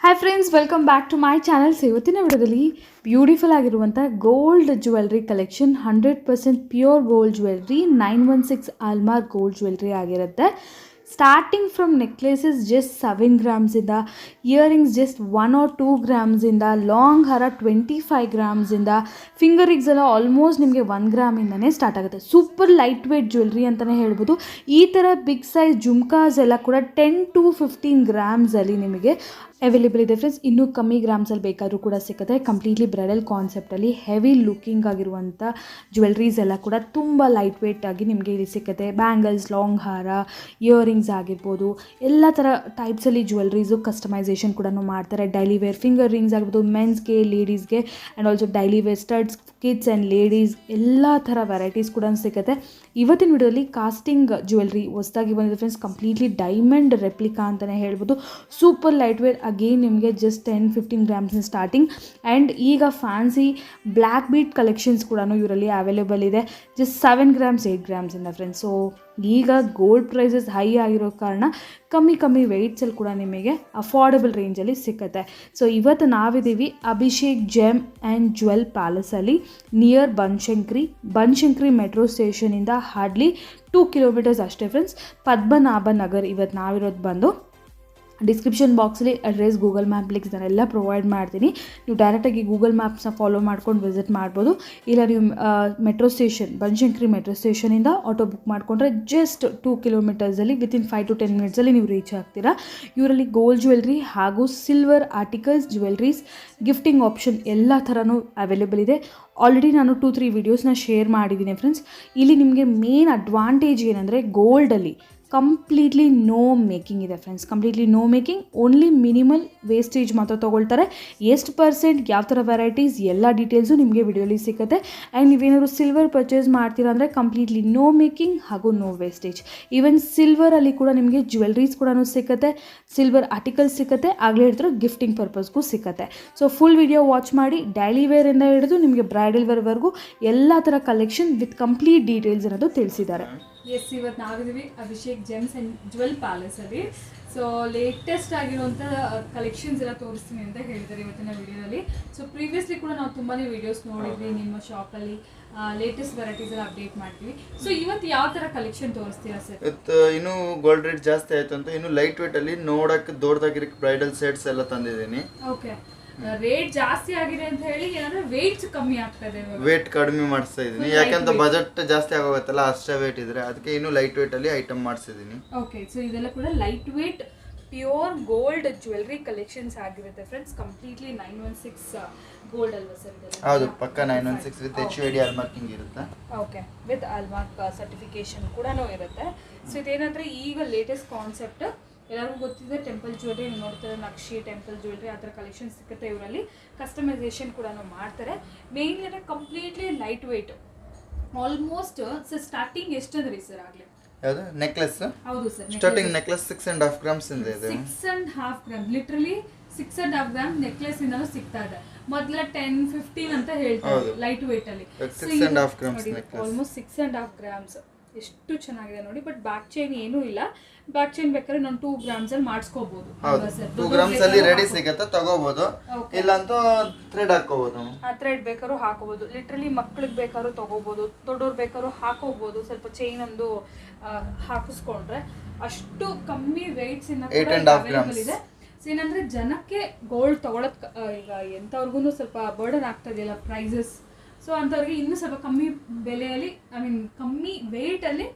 Hi friends, welcome back to my channel. ಇವತ್ತಿನ ವಿಡಿಯೋದಲ್ಲಿ beautiful ಆಗಿರುವಂಥ gold jewellery collection 100% pure gold jewellery 916 hallmark gold jewellery ಆಗಿರುತ್ತೆ. Starting from necklaces just 7 ಗ್ರಾಮ್ಸಿಂದ, earrings just 1 or 2 ಗ್ರಾಮ್ಸಿಂದ, long ಹಾರ 25 ಗ್ರಾಮ್ಸಿಂದ, finger rings ಎಲ್ಲ ಆಲ್ಮೋಸ್ಟ್ ನಿಮಗೆ 1 ಗ್ರಾಮಿಂದನೇ ಸ್ಟಾರ್ಟ್ ಆಗುತ್ತೆ. ಸೂಪರ್ ಲೈಟ್ ವೇಟ್ ಜ್ಯುವೆಲ್ರಿ ಅಂತಲೇ ಹೇಳ್ಬೋದು. ಈ ಥರ ಬಿಗ್ ಸೈಜ್ ಜುಮ್ಕಾಸ್ ಎಲ್ಲ ಕೂಡ 10 to 15 ಗ್ರಾಮ್ಸಲ್ಲಿ ನಿಮಗೆ ಅವೈಲೇಬಲ್ ಇದೆ ಫ್ರೆಂಡ್ಸ್. ಇನ್ನೂ ಕಮ್ಮಿ ಗ್ರಾಮ್ಸಲ್ಲಿ ಬೇಕಾದರೂ ಕೂಡ ಸಿಗುತ್ತೆ. ಕಂಪ್ಲೀಟ್ಲಿ ಬ್ರೈಡಲ್ ಕಾನ್ಸೆಪ್ಟಲ್ಲಿ ಹೆವಿ ಲುಕ್ಕಿಂಗ್ ಆಗಿರುವಂಥ ಜ್ಯುವೆಲ್ರೀಸ್ ಎಲ್ಲ ಕೂಡ ತುಂಬ ಲೈಟ್ ವೇಟ್ ಆಗಿ ನಿಮಗೆ ಇಲ್ಲಿ ಸಿಗುತ್ತೆ. ಬ್ಯಾಂಗಲ್ಸ್, ಲಾಂಗ್ ಹಾರ, ಇಯರಿಂಗ್ಸ್ ಆಗಿರ್ಬೋದು, ಎಲ್ಲ ಥರ ಟೈಪ್ಸಲ್ಲಿ ಜ್ಯುವೆಲ್ರೀಸು ಕಸ್ಟಮೈಸೇಷನ್ ಕೂಡ ಮಾಡ್ತಾರೆ. ಡೈಲಿ ವೇರ್ ಫಿಂಗರ್ ರಿಂಗ್ಸ್ ಆಗಿರ್ಬೋದು, ಮೆನ್ಸ್ಗೆ, ಲೇಡೀಸ್ಗೆ and also daily wear studs, kids and ladies ಎಲ್ಲ ಥರ ವೆರೈಟೀಸ್ ಕೂಡ ಸಿಗುತ್ತೆ. ಇವತ್ತಿನ ವಿಡಿಯೋದಲ್ಲಿ ಕಾಸ್ಟಿಂಗ್ ಜ್ಯುವೆಲ್ರಿ ಹೊಸದಾಗಿ ಬಂದಿದೆ ಫ್ರೆಂಡ್ಸ್. ಕಂಪ್ಲೀಟ್ಲಿ ಡೈಮಂಡ್ ರೆಪ್ಲಿಕಾ ಅಂತಲೇ ಹೇಳ್ಬೋದು. ಸೂಪರ್ ಲೈಟ್ ವೇಟ್, ಅಗೇನ್ ನಿಮಗೆ ಜಸ್ಟ್ 10-15 ಗ್ರಾಮ್ಸ್ನ ಸ್ಟಾರ್ಟಿಂಗ್. ಆ್ಯಂಡ್ ಈಗ ಫ್ಯಾನ್ಸಿ ಬ್ಲ್ಯಾಕ್ ಬೀಟ್ ಕಲೆಕ್ಷನ್ಸ್ ಕೂಡ ಇವರಲ್ಲಿ ಅವೈಲೇಬಲ್ ಇದೆ. ಜಸ್ಟ್ 7 ಗ್ರಾಮ್ಸ್ 8 ಗ್ರಾಮ್ಸಿಂದ ಫ್ರೆಂಡ್ಸ್. ಸೊ ಈಗ ಗೋಲ್ಡ್ ಪ್ರೈಸಸ್ ಹೈ ಆಗಿರೋ ಕಾರಣ ಕಮ್ಮಿ ವೆಯ್ಟ್ಸಲ್ಲಿ ಕೂಡ ನಿಮಗೆ ಅಫೋರ್ಡಬಲ್ ರೇಂಜಲ್ಲಿ ಸಿಗುತ್ತೆ. ಸೊ ಇವತ್ತು ನಾವಿದ್ದೀವಿ ಅಭಿಷೇಕ್ ಜೆಮ್ ಆ್ಯಂಡ್ ಜ್ಯುವೆಲ್ ಪ್ಯಾಲೇಸಲ್ಲಿ, ನಿಯರ್ ಬನಶಂಕರಿ ಮೆಟ್ರೋ ಸ್ಟೇಷನಿಂದ ಹಾರ್ಡ್ಲಿ 2 ಕಿಲೋಮೀಟರ್ಸ್ ಅಷ್ಟೇ ಫ್ರೆಂಡ್ಸ್. ಪದ್ಮನಾಭ ನಗರ್ ಇವತ್ತು ನಾವಿರೋದು ಬಂದು. ಡಿಸ್ಕ್ರಿಪ್ಷನ್ ಬಾಕ್ಸಲ್ಲಿ ಅಡ್ರೆಸ್, ಗೂಗಲ್ ಮ್ಯಾಪ್ ಲಿಂಕ್ಸ್ ನಾನೆಲ್ಲ ಪ್ರೊವೈಡ್ ಮಾಡ್ತೀನಿ. ನೀವು ಡೈರೆಕ್ಟಾಗಿ ಗೂಗಲ್ ಮ್ಯಾಪ್ಸ್ನ ಫಾಲೋ ಮಾಡ್ಕೊಂಡು ವಿಸಿಟ್ ಮಾಡ್ಬೋದು. ಇಲ್ಲ ನೀವು ಮೆಟ್ರೋ ಸ್ಟೇಷನ್, ಬನಶಂಕರಿ ಮೆಟ್ರೋ ಸ್ಟೇಷನಿಂದ ಆಟೋ ಬುಕ್ ಮಾಡಿಕೊಂಡ್ರೆ ಜಸ್ಟ್ 2 ಕಿಲೋಮೀಟರ್ಸಲ್ಲಿ ವಿತಿನ್ 5 to 10 ಮಿನಿಟ್ಸಲ್ಲಿ ನೀವು ರೀಚ್ ಆಗ್ತೀರಾ. ಇವರಲ್ಲಿ ಗೋಲ್ಡ್ ಜ್ಯುವೆಲ್ರಿ ಹಾಗೂ silver articles, jewelleries, gifting option ಎಲ್ಲ ಥರನೂ ಅವೈಲೇಬಲ್ ಇದೆ. ಆಲ್ರೆಡಿ ನಾನು 2-3 ವೀಡಿಯೋಸ್ನ ಶೇರ್ ಮಾಡಿದ್ದೀನಿ ಫ್ರೆಂಡ್ಸ್. ಇಲ್ಲಿ ನಿಮಗೆ ಮೇನ್ ಅಡ್ವಾಂಟೇಜ್ ಏನಂದರೆ ಗೋಲ್ಡಲ್ಲಿ ಕಂಪ್ಲೀಟ್ಲಿ ನೋ ಮೇಕಿಂಗ್ ಇದೆ friends. Completely no making, only minimal wastage ಮಾತ್ರ ತೊಗೊಳ್ತಾರೆ. ಎಷ್ಟು ಪರ್ಸೆಂಟ್, ಯಾವ ಥರ ವೆರೈಟೀಸ್, ಎಲ್ಲ ಡೀಟೇಲ್ಸು ನಿಮಗೆ ವಿಡಿಯೋಲಿ ಸಿಗುತ್ತೆ. ಆ್ಯಂಡ್ ನೀವೇನಾದ್ರು ಸಿಲ್ವರ್ ಪರ್ಚೇಸ್ ಮಾಡ್ತೀರಾ ಅಂದರೆ ಕಂಪ್ಲೀಟ್ಲಿ ನೋ ಮೇಕಿಂಗ್ ಹಾಗೂ ನೋ ವೇಸ್ಟೇಜ್. ಈವನ್ ಸಿಲ್ವರಲ್ಲಿ ಕೂಡ ನಿಮಗೆ ಜ್ಯುವೆಲ್ರೀಸ್ ಕೂಡ ಸಿಗುತ್ತೆ, ಸಿಲ್ವರ್ ಆರ್ಟಿಕಲ್ಸ್ ಸಿಗುತ್ತೆ, ಆಗಲೇ ಹೇಳ್ತಾರೆ ಗಿಫ್ಟಿಂಗ್ ಪರ್ಪಸ್ಗೂ ಸಿಗುತ್ತೆ. ಸೊ ಫುಲ್ ವಿಡಿಯೋ ವಾಚ್ ಮಾಡಿ. ಡೈಲಿ ವೇರಿಂದ ಹಿಡಿದು ನಿಮಗೆ ಬ್ರೈಡಲ್ ವೇರ್ವರೆಗೂ ಎಲ್ಲ ಥರ ಕಲೆಕ್ಷನ್ ವಿತ್ ಕಂಪ್ಲೀಟ್ ಡೀಟೇಲ್ಸ್ ಅನ್ನೋದು ತಿಳಿಸಿದ್ದಾರೆ. ಎಸ್, ಇವತ್ತು ನಾವಿದ್ದೀವಿ ಅಭಿಷೇಕ್ ಜೆಮ್ಸ್ ಆ್ಯಂಡ್ ಜ್ಯುವೆಲ್ ಪ್ಯಾಲೇಸಲ್ಲಿ. ಸೊ ಲೇಟೆಸ್ಟ್ ಆಗಿರುವಂಥ ಕಲೆಕ್ಷನ್ಸ್ ಎಲ್ಲ ತೋರಿಸ್ತೀನಿ ಅಂತ ಹೇಳಿದ್ದಾರೆ ಇವತ್ತಿನ ವಿಡಿಯೋದಲ್ಲಿ. ಸೊ ಪ್ರೀವಿಯಸ್ಲಿ ಕೂಡ ನಾವು ತುಂಬಾ ವೀಡಿಯೋಸ್ ನೋಡಿದ್ವಿ ನಿಮ್ಮ ಶಾಪಲ್ಲಿ. ಲೇಟೆಸ್ಟ್ ವೆರೈಟೀಸ್ ಎಲ್ಲ ಅಪ್ಡೇಟ್ ಮಾಡ್ತೀವಿ. ಸೊ ಇವತ್ತು ಯಾವ ಥರ ಕಲೆಕ್ಷನ್ ತೋರಿಸ್ತೀರಾ ಸರ್? ಇವತ್ತು ಇನ್ನೂ ಗೋಲ್ಡ್ ರೇಟ್ ಜಾಸ್ತಿ ಆಯಿತು ಅಂತ ಇನ್ನು ಲೈಟ್ ವೇಟಲ್ಲಿ ನೋಡೋಕ್ಕೆ ದೊಡ್ಡದಾಗಿರೋ ಬ್ರೈಡಲ್ ಸೆಟ್ಸ್ ಎಲ್ಲ ತಂದಿದ್ದೀನಿ. ಓಕೆ, ರೇಟ್ ಜಾಸ್ತಿ ಆಗಿದೆ ಅಂತ ಹೇಳಿ ಏನಂದ್ರೆ ವೇಟ್ ಕಮ್ಮಿ ಆಗ್ತದೆ, ವೇಟ್ ಕಡಿಮೆ ಮಾಡಿಸ್ತಾ ಇದ್ದೀನಿ. ಯಾಕಂತ ಬಜೆಟ್ ಜಾಸ್ತಿ ಆಗೋಗುತ್ತಲ್ಲ, ಅಷ್ಟೇ ವೇಟ್ ಇದ್ರೆ ಅದಕ್ಕೆ ಇನ್ನು ಲೈಟ್ ವೇಟ್ ಅಲ್ಲಿ ಐಟಮ್ ಮಾಡಿಸಿದ್ದೀನಿ. ಓಕೆ, ಸೊ ಇದೆಲ್ಲ ಕೂಡ light weight pure gold jewellery collections ಆಗಿರುತ್ತೆ ಫ್ರೆಂಡ್ಸ್. ಕಂಪ್ಲೀಟ್ಲಿ 916 ಗೋಲ್ಡ್ ಅಲ್ವಾ ಸರ್? ಹೌದು, ಪಕ್ಕ 916 ವಿತ್ HUID ಹಾಲ್ಮಾರ್ಕಿಂಗ್ ಇರುತ್ತೆ. ಓಕೆ, ವಿತ್ ಹಾಲ್ಮಾರ್ಕ್ ಸರ್ಟಿಫಿಕೇಶನ್ ಕೂಡ ಇರುತ್ತೆ. ಸೊ ಇದೇನಂದ್ರೆ ಈಗ ಲೇಟೆಸ್ಟ್ ಕಾನ್ಸೆಪ್ಟ್, ಎಲ್ಲರಿಗೂ ಗೊತ್ತಿದೆ. ಟೆಂಪಲ್ ಜ್ಯುವೆಲ್ರಿ ನೋಡ್ತಾರೆ, ನಕ್ಷಿ ಟೆಂಪಲ್ ಜ್ಯುವೆಲ್ರಿ ಆ ಥರ ಕಲೆಕ್ಷನ್ ಸಿಗುತ್ತೆ. ಇವರಲ್ಲಿ ಕಸ್ಟಮೈಸೇಷನ್ ಕೂಡ ಮಾಡ್ತಾರೆ. ಮೇನ್ಲಿ ಅಂದರೆ completely light weight. Almost sir starting ಎಷ್ಟಂದ್ರಿ ಸರ್ ಆಗಲಿ? ಯಾವುದು ನೆಕ್ಲೆಸ್? ಹೌದು ಸರ್, ಸ್ಟಾರ್ಟಿಂಗ್ ನೆಕ್ಲೆಸ್ 6.5 ಗ್ರಾಮ್ಸ್ ಇಂದ ಇದೆ. 6.5 ಗ್ರಾಮ್, ಲಿಟ್ರಲಿ 6.5 ಗ್ರಾಮ್ ನೆಕ್ಲೆಸ್ ಇಂದನೂ ಸಿಗ್ತಾ ಇದೆ. ಮೊದಲ 10-15 ಅಂತ ಹೇಳ್ತಾರೆ ಲೈಟ್ ವೇಟ್ ಅಲ್ಲಿ. 6.5 ಗ್ರಾಮ್ಸ್ ನೆಕ್ಲೆಸ್, ಆಲ್ಮೋಸ್ಟ್ 6.5 ಗ್ರಾಮ್ಸ್. ಎಷ್ಟು ಚೆನ್ನಾಗಿದೆ ನೋಡಿ. ಬಟ್ ಬ್ಯಾಕ್ ಚೈನ್ ಏನೂ ಇಲ್ಲ. ಬ್ಯಾಕ್ ಚೈನ್ ಬೇಕಾದ್ರೆ ನಾನು 2 ಗ್ರಾಮ್ಸ್ ಅಲ್ಲಿ ಮಾಡಿಸ್ಕೋಬಹುದು. 2 ಗ್ರಾಮ್ಸ್ ಅಲ್ಲಿ ರೆಡಿ ಸಿಗುತ್ತೆ, ತಗೋಬಹುದು. ಇಲ್ಲ ಅಂತ ಥ್ರೆಡ್ ಹಾಕೋಬಹುದು. ಥ್ರೆಡ್ ಬೇಕಾದ್ರೂ ಹಾಕೋಬಹುದು. ಲಿಟ್ರಲಿ ಮಕ್ಳಿಗೆ ಬೇಕಾದ್ರೂ ತಗೋಬಹುದು, ದೊಡ್ಡವ್ರು ಬೇಕಾದ್ರೂ ಹಾಕೋಬಹುದು. ಸ್ವಲ್ಪ ಚೈನ್ ಒಂದು ಹಾಕಿಸ್ಕೊಂಡ್ರೆ ಅಷ್ಟು ಕಮ್ಮಿ ವೇಟ್ಸ್ ಅವೈಲೇಬಲ್ ಇದೆ. ಸೊ ಏನಂದ್ರೆ ಜನಕ್ಕೆ ಗೋಲ್ಡ್ ತಗೊಳಕ್ ಈಗ ಎಂಥವ್ರಿಗೂ ಸ್ವಲ್ಪ ಬರ್ಡನ್ ಆಗ್ತಾ ಇದೆಯಲ್ಲ ಪ್ರೈಸಸ್. ಸೊ ಅಂಥವ್ರಿಗೆ ಇನ್ನೂ ಸ್ವಲ್ಪ ಕಮ್ಮಿ ಬೆಲೆಯಲ್ಲಿ, ಕಮ್ಮಿ ವೇಟಲ್ಲಿ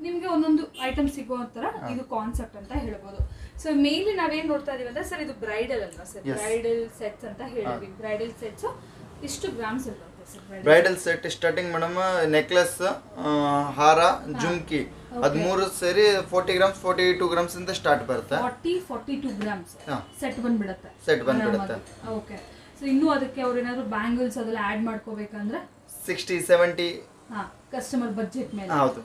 ನಿಮಗೆ ಒಂದೊಂದು ಐಟಮ್ ಸಿಗೋ ಥರ ಇದು ಕಾನ್ಸೆಪ್ಟ್ ಅಂತ ಹೇಳ್ಬೋದು. ಸೊ ಮೇನ್ಲಿ ನಾವೇನು ನೋಡ್ತಾ ಇದೀವಿ ಅಂದ್ರೆ ಸರ್, ಇದು ಬ್ರೈಡಲ್ ಅಲ್ವಾ ಸರ್? ಬ್ರೈಡಲ್ ಸೆಟ್ಸ್ ಅಂತ ಹೇಳಿದ್ವಿ. ಬ್ರೈಡಲ್ ಸೆಟ್ಸ್ ಇಷ್ಟು ಗ್ರಾಮ್ಸ್ ಇರುತ್ತೆ sir? Bridal set starting madam necklace, ಹಾರ, ಜುಮ್ಕಿ ಅದು 3 ಸೇರಿ 40 ಗ್ರಾಮ್ಸ್ 42 ಗ್ರಾಮ್ಸ್ ಇಂದ ಸ್ಟಾರ್ಟ್ ಬರುತ್ತೆ. 42 ಗ್ರಾಮ್ಸ್ ಸೆಟ್ ಬಂದ್ಬಿಡುತ್ತೆ. ಓಕೆ, ಸೊ ಇನ್ನೂ ಅದಕ್ಕೆ ಅವ್ರು ಏನಾದ್ರು ಬ್ಯಾಂಗಲ್ಸ್ ಅದೆಲ್ಲ ಆಡ್ ಮಾಡ್ಕೋಬೇಕಂದ್ರೆ 60-70 ಕಸ್ಟಮರ್ ಬಜೆಟ್ ಮೇಲೆ. ಹೌದು.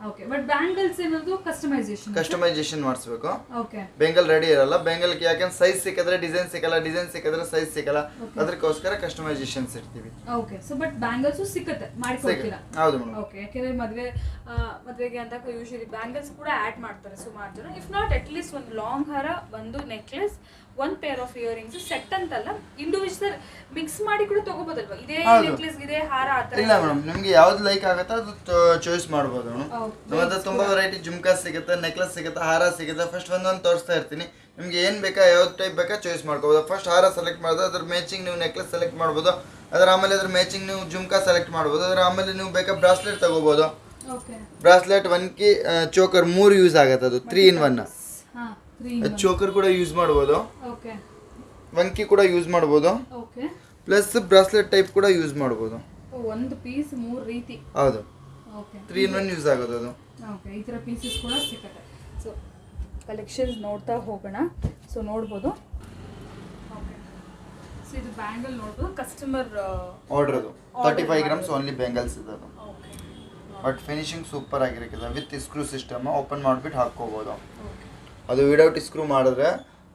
ಓಕೆ, ಬಟ್ ಬ್ಯಾಂಗಲ್ಸ್ ಏನದು ಕಸ್ಟಮೈಸೇಷನ್ ಮಾಡಿಸ್ಬೇಕು. ಓಕೆ, ಬೆಂಗಲ್ ರೆಡಿ ಇರಲ್ಲ. ಬೆಂಗಲ್ ಯಾಕಂದ್ರೆ ಸೈಜ್ ಸಿಕ್ಕಿದ್ರೆ ಡಿಸೈನ್ ಸಿಕ್ಕಲ್ಲ, ಡಿಸೈನ್ ಸಿಕ್ಕಿದ್ರೆ ಸೈಜ್ ಸಿಕ್ಕಲ್ಲ. ಅದಕ್ಕೋಸ್ಕರ ಕಸ್ಟಮೈಸೇಷನ್ಸ್ ಇರ್ತೀವಿ. ಓಕೆ, ಸೊ ಬಟ್ ಬ್ಯಾಂಗಲ್ಸ್ ಸಿಕ್ಕತ್ತೆ, ಮಾಡಿಕೊಡ್ತೀರಾ? ಹೌದು ಮೇಡಮ್. ಓಕೆ, ಯಾಕಂದ್ರೆ ಮದುವೆಗೆ ಅಂತ ಯೂಶಲಿ ಬ್ಯಾಂಗಲ್ಸ್ ಕೂಡ ಆಡ್ ಮಾಡ್ತಾರೆ ಸುಮಾರು ಜನ. ಇಫ್ ನಾಟ್ ಅಟ್ ಲೀಸ್ಟ್ ಒಂದು ಲಾಂಗ್ ಹಾರ, ಒಂದು necklace, 1 pair of earrings set ಅಂತಲ್ಲ, ಇಂಡಿವಿಜುವಲ್ ಮಿಕ್ಸ್ ಮಾಡಿ ಕೂಡ ತಗೋಬೋದಲ್ವಾ? ಇದೇ ನೆಕ್ಲೆಸ್ ಇದೇ ಹಾರ ಆತರ ಇಲ್ಲ ಮೇಡಮ್, ನಿಮ್ಗೆ ಯಾವ್ದು ಲೈಕ್ ಆಗುತ್ತೋ ಅದು ಚಾಯ್ಸ್ ಮಾಡ್ಬೋದು ಮೇಡಮ್. ಮತ್ತೆ ತುಂಬಾ ವೆರೈಟಿ ಜುಮ್ಕಾ ಸಿಗುತ್ತೆ, ನೆಕ್ಲೆಸ್ ಸಿಗುತ್ತೆ, ಹಾರ ಸಿಗುತ್ತೆ. ಫಸ್ಟ್ ಒಂದೊಂದು ತೋರಿಸ್ತಾ ಇರ್ತೀನಿ. ನಿಮ್ಗೆ ಏನು ಬೇಕಾ, ಯಾವ್ದು ಟೈಪ್ ಬೇಕಾ ಚಾಯ್ಸ್ ಮಾಡ್ಕೋಬೋದು. ಫಸ್ಟ್ ಹಾರ ಸೆಲೆಕ್ಟ್ ಮಾಡೋದು, ಅದ್ರ ಮ್ಯಾಚಿಂಗ್ ನೀವು ನೆಕ್ಲೆಸ್ ಸೆಲೆಕ್ಟ್ ಮಾಡ್ಬೋದು. ಅದ್ರ ಆಮೇಲೆ ಅದ್ರ ಮ್ಯಾಚಿಂಗ್ ನೀವು ಜುಮ್ಕಾ ಸೆಲೆಕ್ಟ್ ಮಾಡ್ಬೋದು. ಅದ್ರ ಆಮೇಲೆ ನೀವು ಬೇಕಾ ಬ್ರಾಸ್ಲೆಟ್ ತಗೋಬೋದು. ಬ್ರಾಸ್ಲೆಟ್ 1 ಕಿ ಚೋಕರ್ 3 ಯೂಸ್ ಆಗುತ್ತೆ, ಅದು 3 in 1. ಚೋಕರ್ ಕೂಡ ಯೂಸ್ ಮಾಡ್ಬೋದು, 1 ಕಿ ಕೂಡ ಯೂಸ್ ಮಾಡ್ಬೋದು, ಪ್ಲಸ್ ಬ್ರಾಸ್ಲೆಟ್ ಟೈಪ್ ಕೂಡ ಯೂಸ್ ಮಾಡ್ಬೋದು. ಒಂದು ಪೀಸ್ 3 ರೀತಿ. ಹೌದು, 3 in 1 ಯೂಸ್ ಆಗೋದು ಅದು. ಓಕೆ, ಈ ಥರ ಪೀಸಸ್ ಕೂಡ ಸಿಗುತ್ತೆ. ಸೊ ಕಲೆಕ್ಷನ್ಸ್ ನೋಡ್ತಾ ಹೋಗೋಣ. ಸೊ ನೋಡ್ಬೋದು. ಓಕೆ, ಸೊ ಇದು ಬ್ಯಾಂಗಲ್ ನೋಡ್ಬೋದು, ಕಸ್ಟಮರ್ ಆರ್ಡರ್ ಅದು 35 ಗ್ರಾಮ್ಸ್ ಓನ್ಲಿ ಬ್ಯಾಂಗಲ್ಸ್ ಇದೆ ಅದು. ಬಟ್ ಫಿನಿಶಿಂಗ್ ಸೂಪರ್ ಆಗಿರುತ್ತೆ. ವಿತ್ ಸ್ಕ್ರೂ ಸಿಸ್ಟಮ್ ಓಪನ್ ಮಾಡಿಬಿಟ್ಟು ಹಾಕ್ಕೋಬೋದು. ಅದು ವಿಡೌಟ್ ಸ್ಕ್ರೂ ಮಾಡಿದ್ರೆ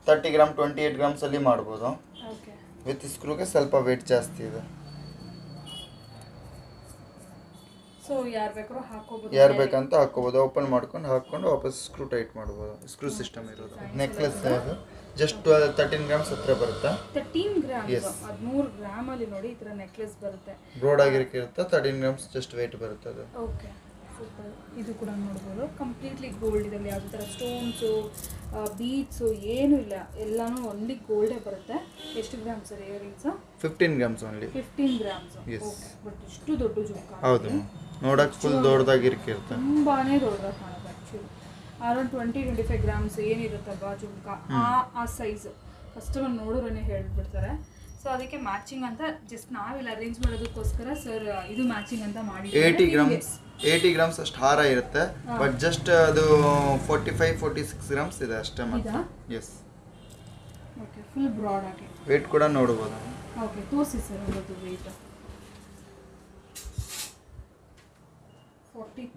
30 ಗ್ರಾಮ್ 28 ಗ್ರಾಮ್ಸ್ ಅಲ್ಲಿ ಮಾಡ್ಬೋದು. ವಿತ್ ಸ್ಕ್ರೂಗೆ ಸ್ವಲ್ಪ ವೇಟ್ ಜಾಸ್ತಿ ಇದೆ. ಸೊ ಯಾರು ಬೇಕಂತ ಹಾಕೋಬೋದು. ಓಪನ್ ಮಾಡ್ಕೊಂಡು ಹಾಕೊಂಡು ವಾಪಸ್ ಸ್ಕ್ರೂ ಟೈಟ್ ಮಾಡ್ಬೋದು. ಸ್ಕ್ರೂ ಸಿಸ್ಟಮ್ ಇರೋದು. ನೆಕ್ಲೆಸ್ ಅದು ಜಸ್ಟ್ 13 ಗ್ರಾಮ್ಸ್ ಹತ್ರ ಬರುತ್ತೆ. 13 ಗ್ರಾಮ್ಸ್ 13 ಗ್ರಾಮ್ ಅಲ್ಲಿ ನೋಡಿ ಈ ತರ ನೆಕ್ಲೆಸ್ ಬರುತ್ತೆ. ಬ್ರಾಡ್ ಆಗಿರುತ್ತೆ. 13 ಗ್ರಾಮ್ಸ್ ಜಸ್ಟ್ ವೇಟ್ ಬರುತ್ತೆ ಅದು. Okay, super. ಇದು ಕೂಡ ನೋಡ್ಬೋದು, ಕಂಪ್ಲೀಟ್ಲಿ ಗೋಲ್ಡ್. ಇದರಲ್ಲಿ ಯಾವುದೇ ಥರ ಸ್ಟೋನ್ಸು ಬೀಡ್ಸು ಏನೂ ಇಲ್ಲ, ಎಲ್ಲಾನು ಓನ್ಲಿ ಗೋಲ್ಡೇ ಬರುತ್ತೆ. ಎಷ್ಟು grams sir earrings? 15 grams only. 15 grams. But ಇಷ್ಟು ದೊಡ್ಡ ಜುಮ್ಕಾ. ಹೌದು, ನೋಡಕ್ಕೆ ಫುಲ್ ದೊಡ್ಡದಾಗಿರುತ್ತೆ. ತುಂಬಾನೇ ದೊಡ್ಡದಾಗಿ ಕಾಣುತ್ತೆ ಆ್ಯಕ್ಚುಲಿ. ಅರೌಂಡ್ 20-25 ಗ್ರಾಮ್ಸ್ ಏನಿರುತ್ತಲ್ವಾ ಜುಮ್ಕಾ, ಆ ಸೈಜ್ ಕಸ್ಟಮರ್ ನೋಡೋರನ್ನೇ ಹೇಳ್ಬಿಡ್ತಾರೆ. ಸೊ ಅದಕ್ಕೆ ಮ್ಯಾಚಿಂಗ್ ಅಂತ ಜಸ್ಟ್ ನಾವಿಲ್ಲ ಅರೇಂಜ್ ಮಾಡೋದಕ್ಕೋಸ್ಕರ ಸರ್ ಇದು ಮ್ಯಾಚಿಂಗ್ ಅಂತ ಮಾಡಿ 80 ಗ್ರಾಮ್ಸ್ ಅಷ್ಟು ಹಾರ ಇರುತ್ತೆ. ಬಟ್ ಜಸ್ಟ್ ಅದು 45-46 ಗ್ರಾಮ್ಸ್ ಇದೆ ಅಷ್ಟೇ ಮಾತ್ರ. ಎಸ್. ಓಕೆ, ಫುಲ್ ಬ್ರಾಡ್ ಆಗಿ ವೇಟ್ ಕೂಡ ನೋಡಬಹುದು. ಓಕೆ, ತೋರಿಸಿ ಸರ್ ಒಂದು weight.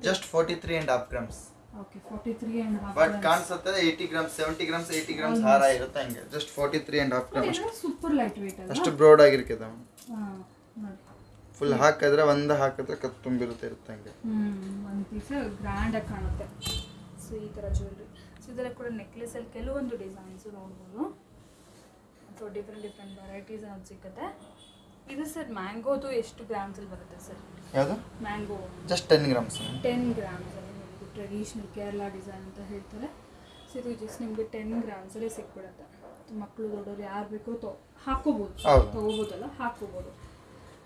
Just 43.5 grams. Okay, 43.5. But ಕಾಣಿಸುತ್ತೆ 80 ಗ್ರಾಮ್ಸ್ 70 ಗ್ರಾಮ್ಸ್ 80 ಗ್ರಾಮ್ಸ್ ಹಾರ ಇರುತ್ತೆ. ಹಂಗೆ just 43.5 grams. Super light wait ಅಲ್ಲ, ಅಷ್ಟು ಬ್ರಾಡ್ ಆಗಿರುತ್ತೆ. ನೋಡಿ ಫುಲ್ ಹಾಕಿದ್ರೆ ಒಂದು ಹಾಕಿದ್ರೆ ಕತ್ ತುಂಬಿರುತ್ತೆ ಇರುತ್ತೆ ಹಂಗೆ. ಒಂದು ಪೀಸ್ ಗ್ರ್ಯಾಂಡ್ ಆಗಿ ಕಾಣುತ್ತೆ. ಸೊ ಈ ಥರ ಜ್ಯುವೆಲ್ರಿ. ಸೊ ಇದರಲ್ಲಿ ಕೂಡ ನೆಕ್ಲೆಸಲ್ಲಿ ಕೆಲವೊಂದು ಡಿಸೈನ್ಸು ನೋಡ್ಬೋದು, ಅಥವಾ ಡಿಫ್ರೆಂಟ್ ವೆರೈಟೀಸ್ ಅನ್ನೋದು ಸಿಗುತ್ತೆ. ಇದು ಸರ್ ಮ್ಯಾಂಗೋದು ಎಷ್ಟು ಗ್ರಾಮ್ಸಲ್ಲಿ ಬರುತ್ತೆ ಸರ್? ಯಾವುದು? Mango just 10 grams. 10 ಗ್ರಾಮ್ಸಲ್ಲಿ ಇದು ಟ್ರೆಡಿಷ್ನಲ್ ಕೇರಳ ಡಿಸೈನ್ ಅಂತ ಹೇಳ್ತಾರೆ. ಸೊ ಇದು ಜಸ್ಟ್ ನಿಮಗೆ 10 ಗ್ರಾಮ್ಸಲ್ಲೇ ಸಿಕ್ಬಿಡುತ್ತೆ. ಮಕ್ಕಳು ದೊಡ್ಡವರು ಯಾರು ಬೇಕೋ ಹಾಕೋಬೋದು, ತೊಗೋಬೋದಲ್ಲ, ಹಾಕೋಬೋದು.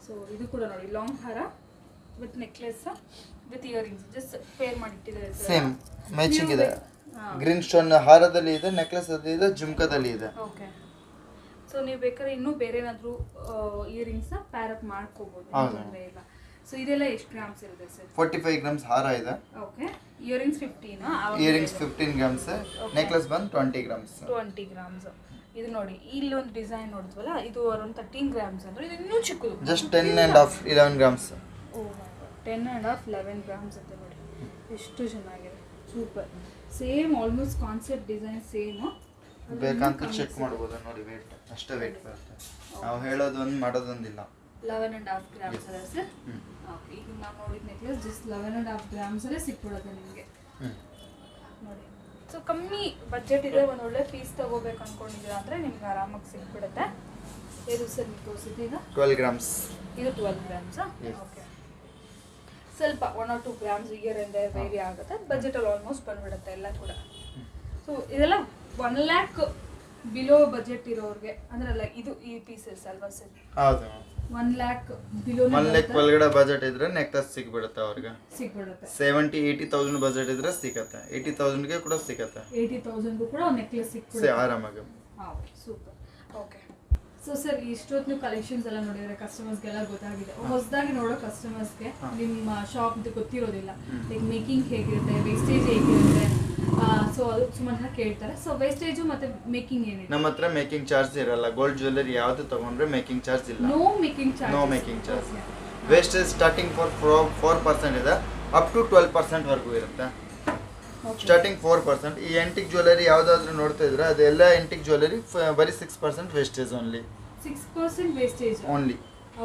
ಸೊ ಇದು ಕೂಡ ನೋಡಿ ಲಾಂಗ್ ಹಾರ with necklace with earrings just pair ಮಾಡಿಟ್ಟಿದ್ದಾರೆ. ಸೇಮ್ ಮ್ಯಾಚಿಂಗ್ ಇದೆ. ಗ್ರೀನ್ ಸ್ಟೋನ್ ಹಾರದಲ್ಲಿ ಇದೆ, ನೆಕ್ಲೆಸ್ ಅಲ್ಲಿ ಇದೆ, ಜುಮ್ಕಾದಲ್ಲಿ ಇದೆ. ಓಕೆ, ಸೊ ನೀವು ಬೇಕಾದ್ರೆ ಇನ್ನೂ ಬೇರೆ ಏನಾದರೂ ಇಯರಿಂಗ್ಸ್ನ ಪ್ಯಾರ್ ಅಪ್ ಮಾಡ್ಕೋಬೋದು, ತೊಂದರೆ ಇಲ್ಲ. ಸೊ ಇದೆಲ್ಲ ಎಷ್ಟು ಗ್ರಾಮ್ಸ್ ಇರುತ್ತೆ ಸರ್? 45 ಗ್ರಾಮ್ಸ್ ಹಾರ ಇದೆ. Okay, earrings 15. Earrings 15 grams, necklace ಬಂದು 20 ಗ್ರಾಮ್ಸ್. 20 ಗ್ರಾಮ್ಸ್. ಇದು ನೋಡಿ ಇಲ್ಲಿ ಒಂದು ಡಿಸೈನ್ ನೋಡಿದ್ವಲ್ಲ, ಇದು ಅರೌಂಡ್ 13 ಗ್ರಾಮ್ಸ್ ಅಂದ್ರೆ ಇದು ಇನ್ನೂ ಚಿಕ್ಕದು. Just 10.5-11 grams. ಓ 10.5-11 ಗ್ರಾಮ್ಸ್ ಅಂತ ನೋಡಿ, ಎಷ್ಟು ಚೆನ್ನಾಗಿದೆ. Super. Same almost concept design same. ಬೇಕಂತ ಚೆಕ್ ಮಾಡ್ಬೋದು ನೋಡಿ. ವೇಟ್ ಅಷ್ಟೇ ವೇಟ್ ಬರುತ್ತೆ. ನಾವು ಹೇಳೋದೊಂದು ಮಾಡೋದೊಂದಿಲ್ಲ. 11.5 ಗ್ರಾಮ್ಸ್ ಅಲ್ಲ ಸರ್? ಓಕೆ, ಈಗ ನಾವು ನೋಡಿದ ನೆಕ್ಲೆಸ್ ಜಸ್ಟ್ 11.5 ಗ್ರಾಮ್ಸ್ ಅಲ್ಲೇ ಸಿಕ್ಬಿಡುತ್ತೆ ನಿಮಗೆ ನೋಡಿ. ಸೊ ಕಮ್ಮಿ ಬಜೆಟ್ ಇದೆ, ಒಂದು ಒಳ್ಳೆ ಪೀಸ್ ತಗೋಬೇಕು ಅನ್ಕೊಂಡಿದ್ದೀರಾ ಅಂದರೆ ನಿಮ್ಗೆ ಆರಾಮಾಗಿ ಸಿಕ್ಬಿಡುತ್ತೆ. ಇದು ಸರ್ ನೀವು ತೋರಿಸಿದ್ದು ಈಗ 12 ಗ್ರಾಮ್ಸ್. ಇದು 12 ಗ್ರಾಮ್ಸಾ? ಓಕೆ, ಸ್ವಲ್ಪ 1 or 2 ಗ್ರಾಮ್ಸ್ ಇಯರ್ ಇಂದ ವೇರಿ ಆಗುತ್ತೆ. ಬಜೆಟಲ್ಲಿ ಆಲ್ಮೋಸ್ಟ್ ಬಂದ್ಬಿಡುತ್ತೆ ಎಲ್ಲ ಕೂಡ. ಸೊ ಇದೆಲ್ಲ 1 lakh ಬಿಲೋ ಬಜೆಟ್ ಇರೋರಿಗೆ ಅಂದ್ರೆ ಅಲ್ಲ, ಇದು ಈ ಪೀಸಸ್ ಅಲ್ವಾ ಸರ್? ಹೌದು, 1 lakh ಬಿಲೋ 1 lakh ಒಳಗಡೆ ಬಜೆಟ್ ಇದ್ರೆ ನೆಕ್ಲೆಸ್ ಸಿಗ್ಬಿಡುತ್ತೆ ಅವ್ರಿಗೆ. ಸಿಗ್ಬಿಡುತ್ತೆ. 70-80,000 ಬಜೆಟ್ ಇದ್ರೆ ಸಿಗುತ್ತೆ. 80,000ಗೆ ಕೂಡ ಸಿಗುತ್ತೆ. 80,000ಗೂ ಕೂಡ ನೆಕ್ಲೆಸ್ ಸಿಕ್ಬಿಡುತ್ತೆ ಆರಾಮಾಗಿ. Okay, super. Okay, so sir ಇಷ್ಟೊತ್ತು ನೀವು ಕಲೆಕ್ಷನ್ಸ್ ಎಲ್ಲ ನೋಡಿದ್ರೆ ಕಸ್ಟಮರ್ಸ್ಗೆಲ್ಲ ಗೊತ್ತಾಗಿದೆ. ಹೊಸದಾಗಿ ನೋಡೋ ಕಸ್ಟಮರ್ಸ್ಗೆ ನಿಮ್ಮ ಶಾಪ್ ಗೊತ್ತಿರೋದಿಲ್ಲ, ಲೈಕ್ ಮೇಕಿಂಗ್ ಹೇಗಿರುತ್ತೆ, ವೇಸ್ಟೇಜ್ ಹೇಗಿರುತ್ತೆ. ಸೊ ಅದು ಸುಮಾರು ಕೇಳ್ತಾರೆ. ಸೊ ವೇಸ್ಟೇಜು ಮತ್ತೆ ಮೇಕಿಂಗ್ ಏನಿದೆ? ನಮ್ಮ ಹತ್ರ ಮೇಕಿಂಗ್ ಚಾರ್ಜ್ ಇರಲ್ಲ. ಗೋಲ್ಡ್ ಜ್ಯುವೆಲ್ಲರಿ ಯಾವ್ದು ತಗೊಂಡ್ರೆ ಮೇಕಿಂಗ್ ಚಾರ್ಜ್ ಇಲ್ಲ. No making charge. No making charge. Wastage starting 4% ಇದೆ, ಅಪ್ ಟು 12% ವರೆಗೂ ಇರುತ್ತೆ. ಸ್ಟಾರ್ಟಿಂಗ್ 4%. ಈ ಎಂಟಿಕ್ ಜ್ಯುವೆಲ್ಲರಿ ಯಾವ್ದಾದ್ರು ನೋಡ್ತಾ ಇದ್ರೆ ಅದೆಲ್ಲ ಎಂಟಿಕ್ ಜ್ಯುವೆಲ್ಲರಿ ಬರೀ 6% wastage only. 6% wastage only.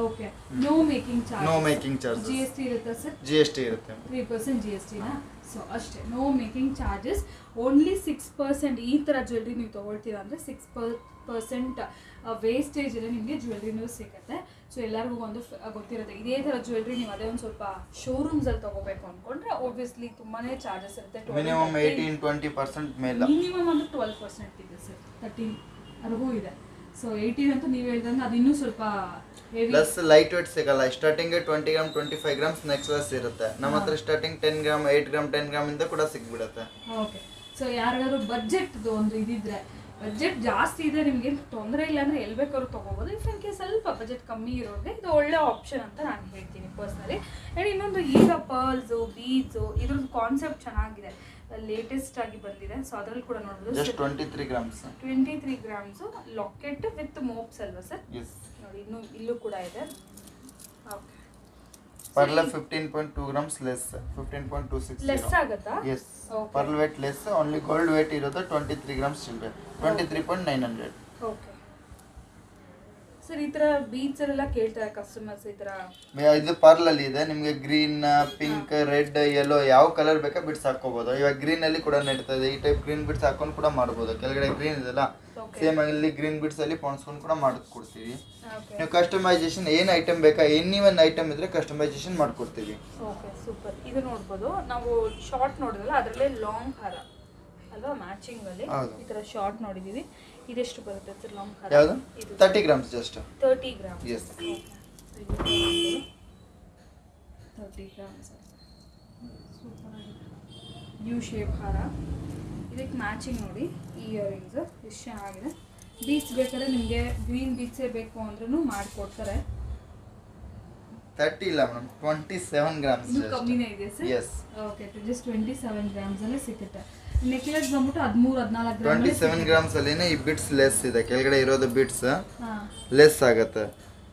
Okay, no making charge. No making charge. GST ಇರುತ್ತಾ ಸರ್? GST ಇರುತ್ತೆ. 3% GST ನಾ? ಸೊ ಅಷ್ಟೇ, ನೋ ಮೇಕಿಂಗ್ ಚಾರ್ಜಸ್. ಓನ್ಲಿ 6%. ಈ ಥರ ಜ್ಯುವೆಲ್ರಿ ನೀವು ತೊಗೊಳ್ತೀರಾ ಅಂದರೆ 100% ವೇಸ್ಟೇಜ್ ಇದೆ ನಿಮಗೆ ಜ್ಯುವೆಲ್ರಿನೂ ಸಿಗುತ್ತೆ. ಸೊ ಎಲ್ಲರಿಗೂ ಒಂದು ಗೊತ್ತಿರುತ್ತೆ. ಇದೇ ಥರ ಜ್ಯುವೆಲ್ರಿ ನೀವು ಅದೇ ಒಂದು ಸ್ವಲ್ಪ ಶೋರೂಮ್ಸಲ್ಲಿ ತೊಗೋಬೇಕು ಅಂದ್ಕೊಂಡ್ರೆ ಆಬ್ವಿಯಸ್ಲಿ ತುಂಬಾ ಚಾರ್ಜಸ್ ಇರುತ್ತೆ. ಮಿನಿಮಮ್ 18-20% ಮೇಲೆ, ಮಿನಿಮಮ್ ಅಂದ್ರೆ 12% ಇದೆ ಸರ್, 13ವರೆಗೂ ಇದೆ. ಸೊ 18 ಅಂತೂ ನೀವು ಹೇಳ್ದಂಗೆ ಅದು ಇನ್ನೂ ಸ್ವಲ್ಪ ಪ್ಲಸ್ ಲೈಟ್ ವೇಟ್ ಸಿಗಲ್ಲ. ಸ್ಟಾರ್ಟಿಂಗ್ 20 ಗ್ರಾಮ್ 25 ಗ್ರಾಮ್ಸ್ ನೆಕ್ಲೆಸ್ ಇರುತ್ತೆ. ನಮ್ಮ ಹತ್ರ ಸ್ಟಾರ್ಟಿಂಗ್ 10 ಗ್ರಾಮ್ 8 ಗ್ರಾಮ್ 10 ಗ್ರಾಮ್ ಇಂದ ಕೂಡ ಸಿಗ್ಬಿಡುತ್ತೆ. ಓಕೆ. ಸೊ ಯಾರಿಗಾದ್ರು ಬಜೆಟ್ದು ಒಂದು ಇದಿದ್ರೆ, ಬಜೆಟ್ ಜಾಸ್ತಿ ಇದೆ ನಿಮಗೆ ತೊಂದರೆ ಇಲ್ಲ ಅಂದರೆ ಎಲ್ಲಿ ಬೇಕಾದ್ರೂ ತೊಗೋಬೋದು. ಇಫ್ ಇನ್ ಕೇಸ್ ಸ್ವಲ್ಪ ಬಜೆಟ್ ಕಮ್ಮಿ ಇರೋರಿಗೆ ಇದು ಒಳ್ಳೆ ಆಪ್ಷನ್ ಅಂತ ನಾನು ಹೇಳ್ತೀನಿ ಪರ್ಸ್ನಲಿ. ಆ್ಯಂಡ್ ಇನ್ನೊಂದು ಈಗ ಪರ್ಲ್ಸು ಬೀಡ್ಸು ಇದ್ರದ್ದು ಕಾನ್ಸೆಪ್ಟ್ ಚೆನ್ನಾಗಿದೆ, ಲೇಟೆಸ್ಟ್ ಆಗಿ ಬಂದಿದೆ. ಸೊ ಅದರಲ್ಲಿ ಕೂಡ ನೋಡ್ಬೋದು. Just 23 grams 23 grams locket with ಮೋಪ್ಸ್ ಅಲ್ವಾ ಸರ್? ನೋಡಿ ಇನ್ನೂ ಇಲ್ಲೂ ಕೂಡ ಇದೆ. Okay. Pearl 15.2 grams less, 15.260 less ಆಗುತ್ತಾ? Yes, pearl weight less, only gold weight ಇರೋದು 23 ಗ್ರಾಮ್ಸ್ ಚಿಲ್ಲರೆ, 23.900. Okay sir. ಈ ಥರ ಬೀಚ್ ಎಲ್ಲ ಕೇಳ್ತಾರೆ ಕಸ್ಟಮರ್ಸ್ ಈ ಥರ. ಇದು ಪರ್ಲ್ ಅಲ್ಲಿ ಇದೆ ನಿಮಗೆ ಗ್ರೀನ್, ಪಿಂಕ್, ರೆಡ್, ಯೆಲ್ಲೋ ಯಾವ ಕಲರ್ ಬೇಕಾ ಬಿಡ್ಸ್ ಹಾಕೋಬಹುದು. ಇವಾಗ ಗ್ರೀನ್ ಅಲ್ಲಿ ಕೂಡ ನಡೀತಾ ಇದೆ. ಈ ಟೈಪ್ ಗ್ರೀನ್ ಬಿಡ್ಸ್ ಹಾಕೊಂಡು ಕೂಡ ಮಾಡಬಹುದು. ಕೆಳಗಡೆ ಗ್ರೀನ್ ಇದೆಲ್ಲ ಸೇಮ್ ಇಲ್ಲಿ ಗ್ರೀನ್ ಬಿಡ್ಸ್ ಅಲ್ಲಿ ಪೊಣ್ಸ್ಕೊಂಡು ಕೂಡ ಮಾಡಿಕೊಡ್ತೀವಿ. ನೀವು ಕಸ್ಟಮೈಸೇಷನ್ ಏನು ಐಟಮ್ ಬೇಕಾ, ಎನಿ ಒನ್ ಐಟಮ್ ಇದ್ರೆ ಕಸ್ಟಮೈಸೇಷನ್ ಮಾಡ್ಕೊಡ್ತೀವಿ. Okay super. ಇದು ನೋಡ್ಬೋದು, ನಾವು ಶಾರ್ಟ್ ನೋಡಿದ್ರಲ್ಲ ಅದರಲ್ಲೇ ಲಾಂಗ್ ಹಾರ ಅಲ್ವಾ ಮ್ಯಾಚಿಂಗ್ ಅಲ್ಲಿ ಈ ತರ ಶಾರ್ಟ್ ನೋಡಿದೀವಿ. ಇದೆಷ್ಟು ಬರುತ್ತೆ ಸರ್ ಲಾಂಗ್ ಹಾರ? ಯಾವುದು? 30 grams just 30 grams. Yes, 30 grams. Super ಆಗಿದೆ. ಯು ಶೇಪ್ ಹಾರ, ಇದಕ್ಕೆ ಮ್ಯಾಚಿಂಗ್ ನೋಡಿ ಇಯರಿಂಗ್ಸ್ ಎಷ್ಟು ಚೆನ್ನಾಗಿದೆ. ಬೀಚ್ ಬೇಕಾದ್ರೆ ನಿಮಗೆ ಗ್ರೀನ್ ಬೀಚೇ ಬೇಕು ಅಂದ್ರೂ ಮಾಡಿಕೊಡ್ತಾರೆ. 30 ಇಲ್ಲ ಮೇಡಮ್, 27 ಗ್ರಾಮ್ಸ್. ಇದು ಕಮ್ಮಿನೇ ಇದೆ sir? Yes. Okay, just 27 grams ಅಲ್ಲಿ ಸಿಗುತ್ತೆ. ನೆಕ್ಲೆಸ್ ಬಂದ್ಬಿಟ್ಟು 13-14 ಗ್ರಾಮ್. 27 ಗ್ರಾಮ್ಸ್ ಅಲ್ಲಿನೇ ಈ ಬಿಟ್ಸ್ ಲೆಸ್ ಇದೆ. ಕೆಳಗಡೆ ಇರೋದು ಬಿಟ್ಸ್ ಲೆಸ್ ಆಗುತ್ತೆ.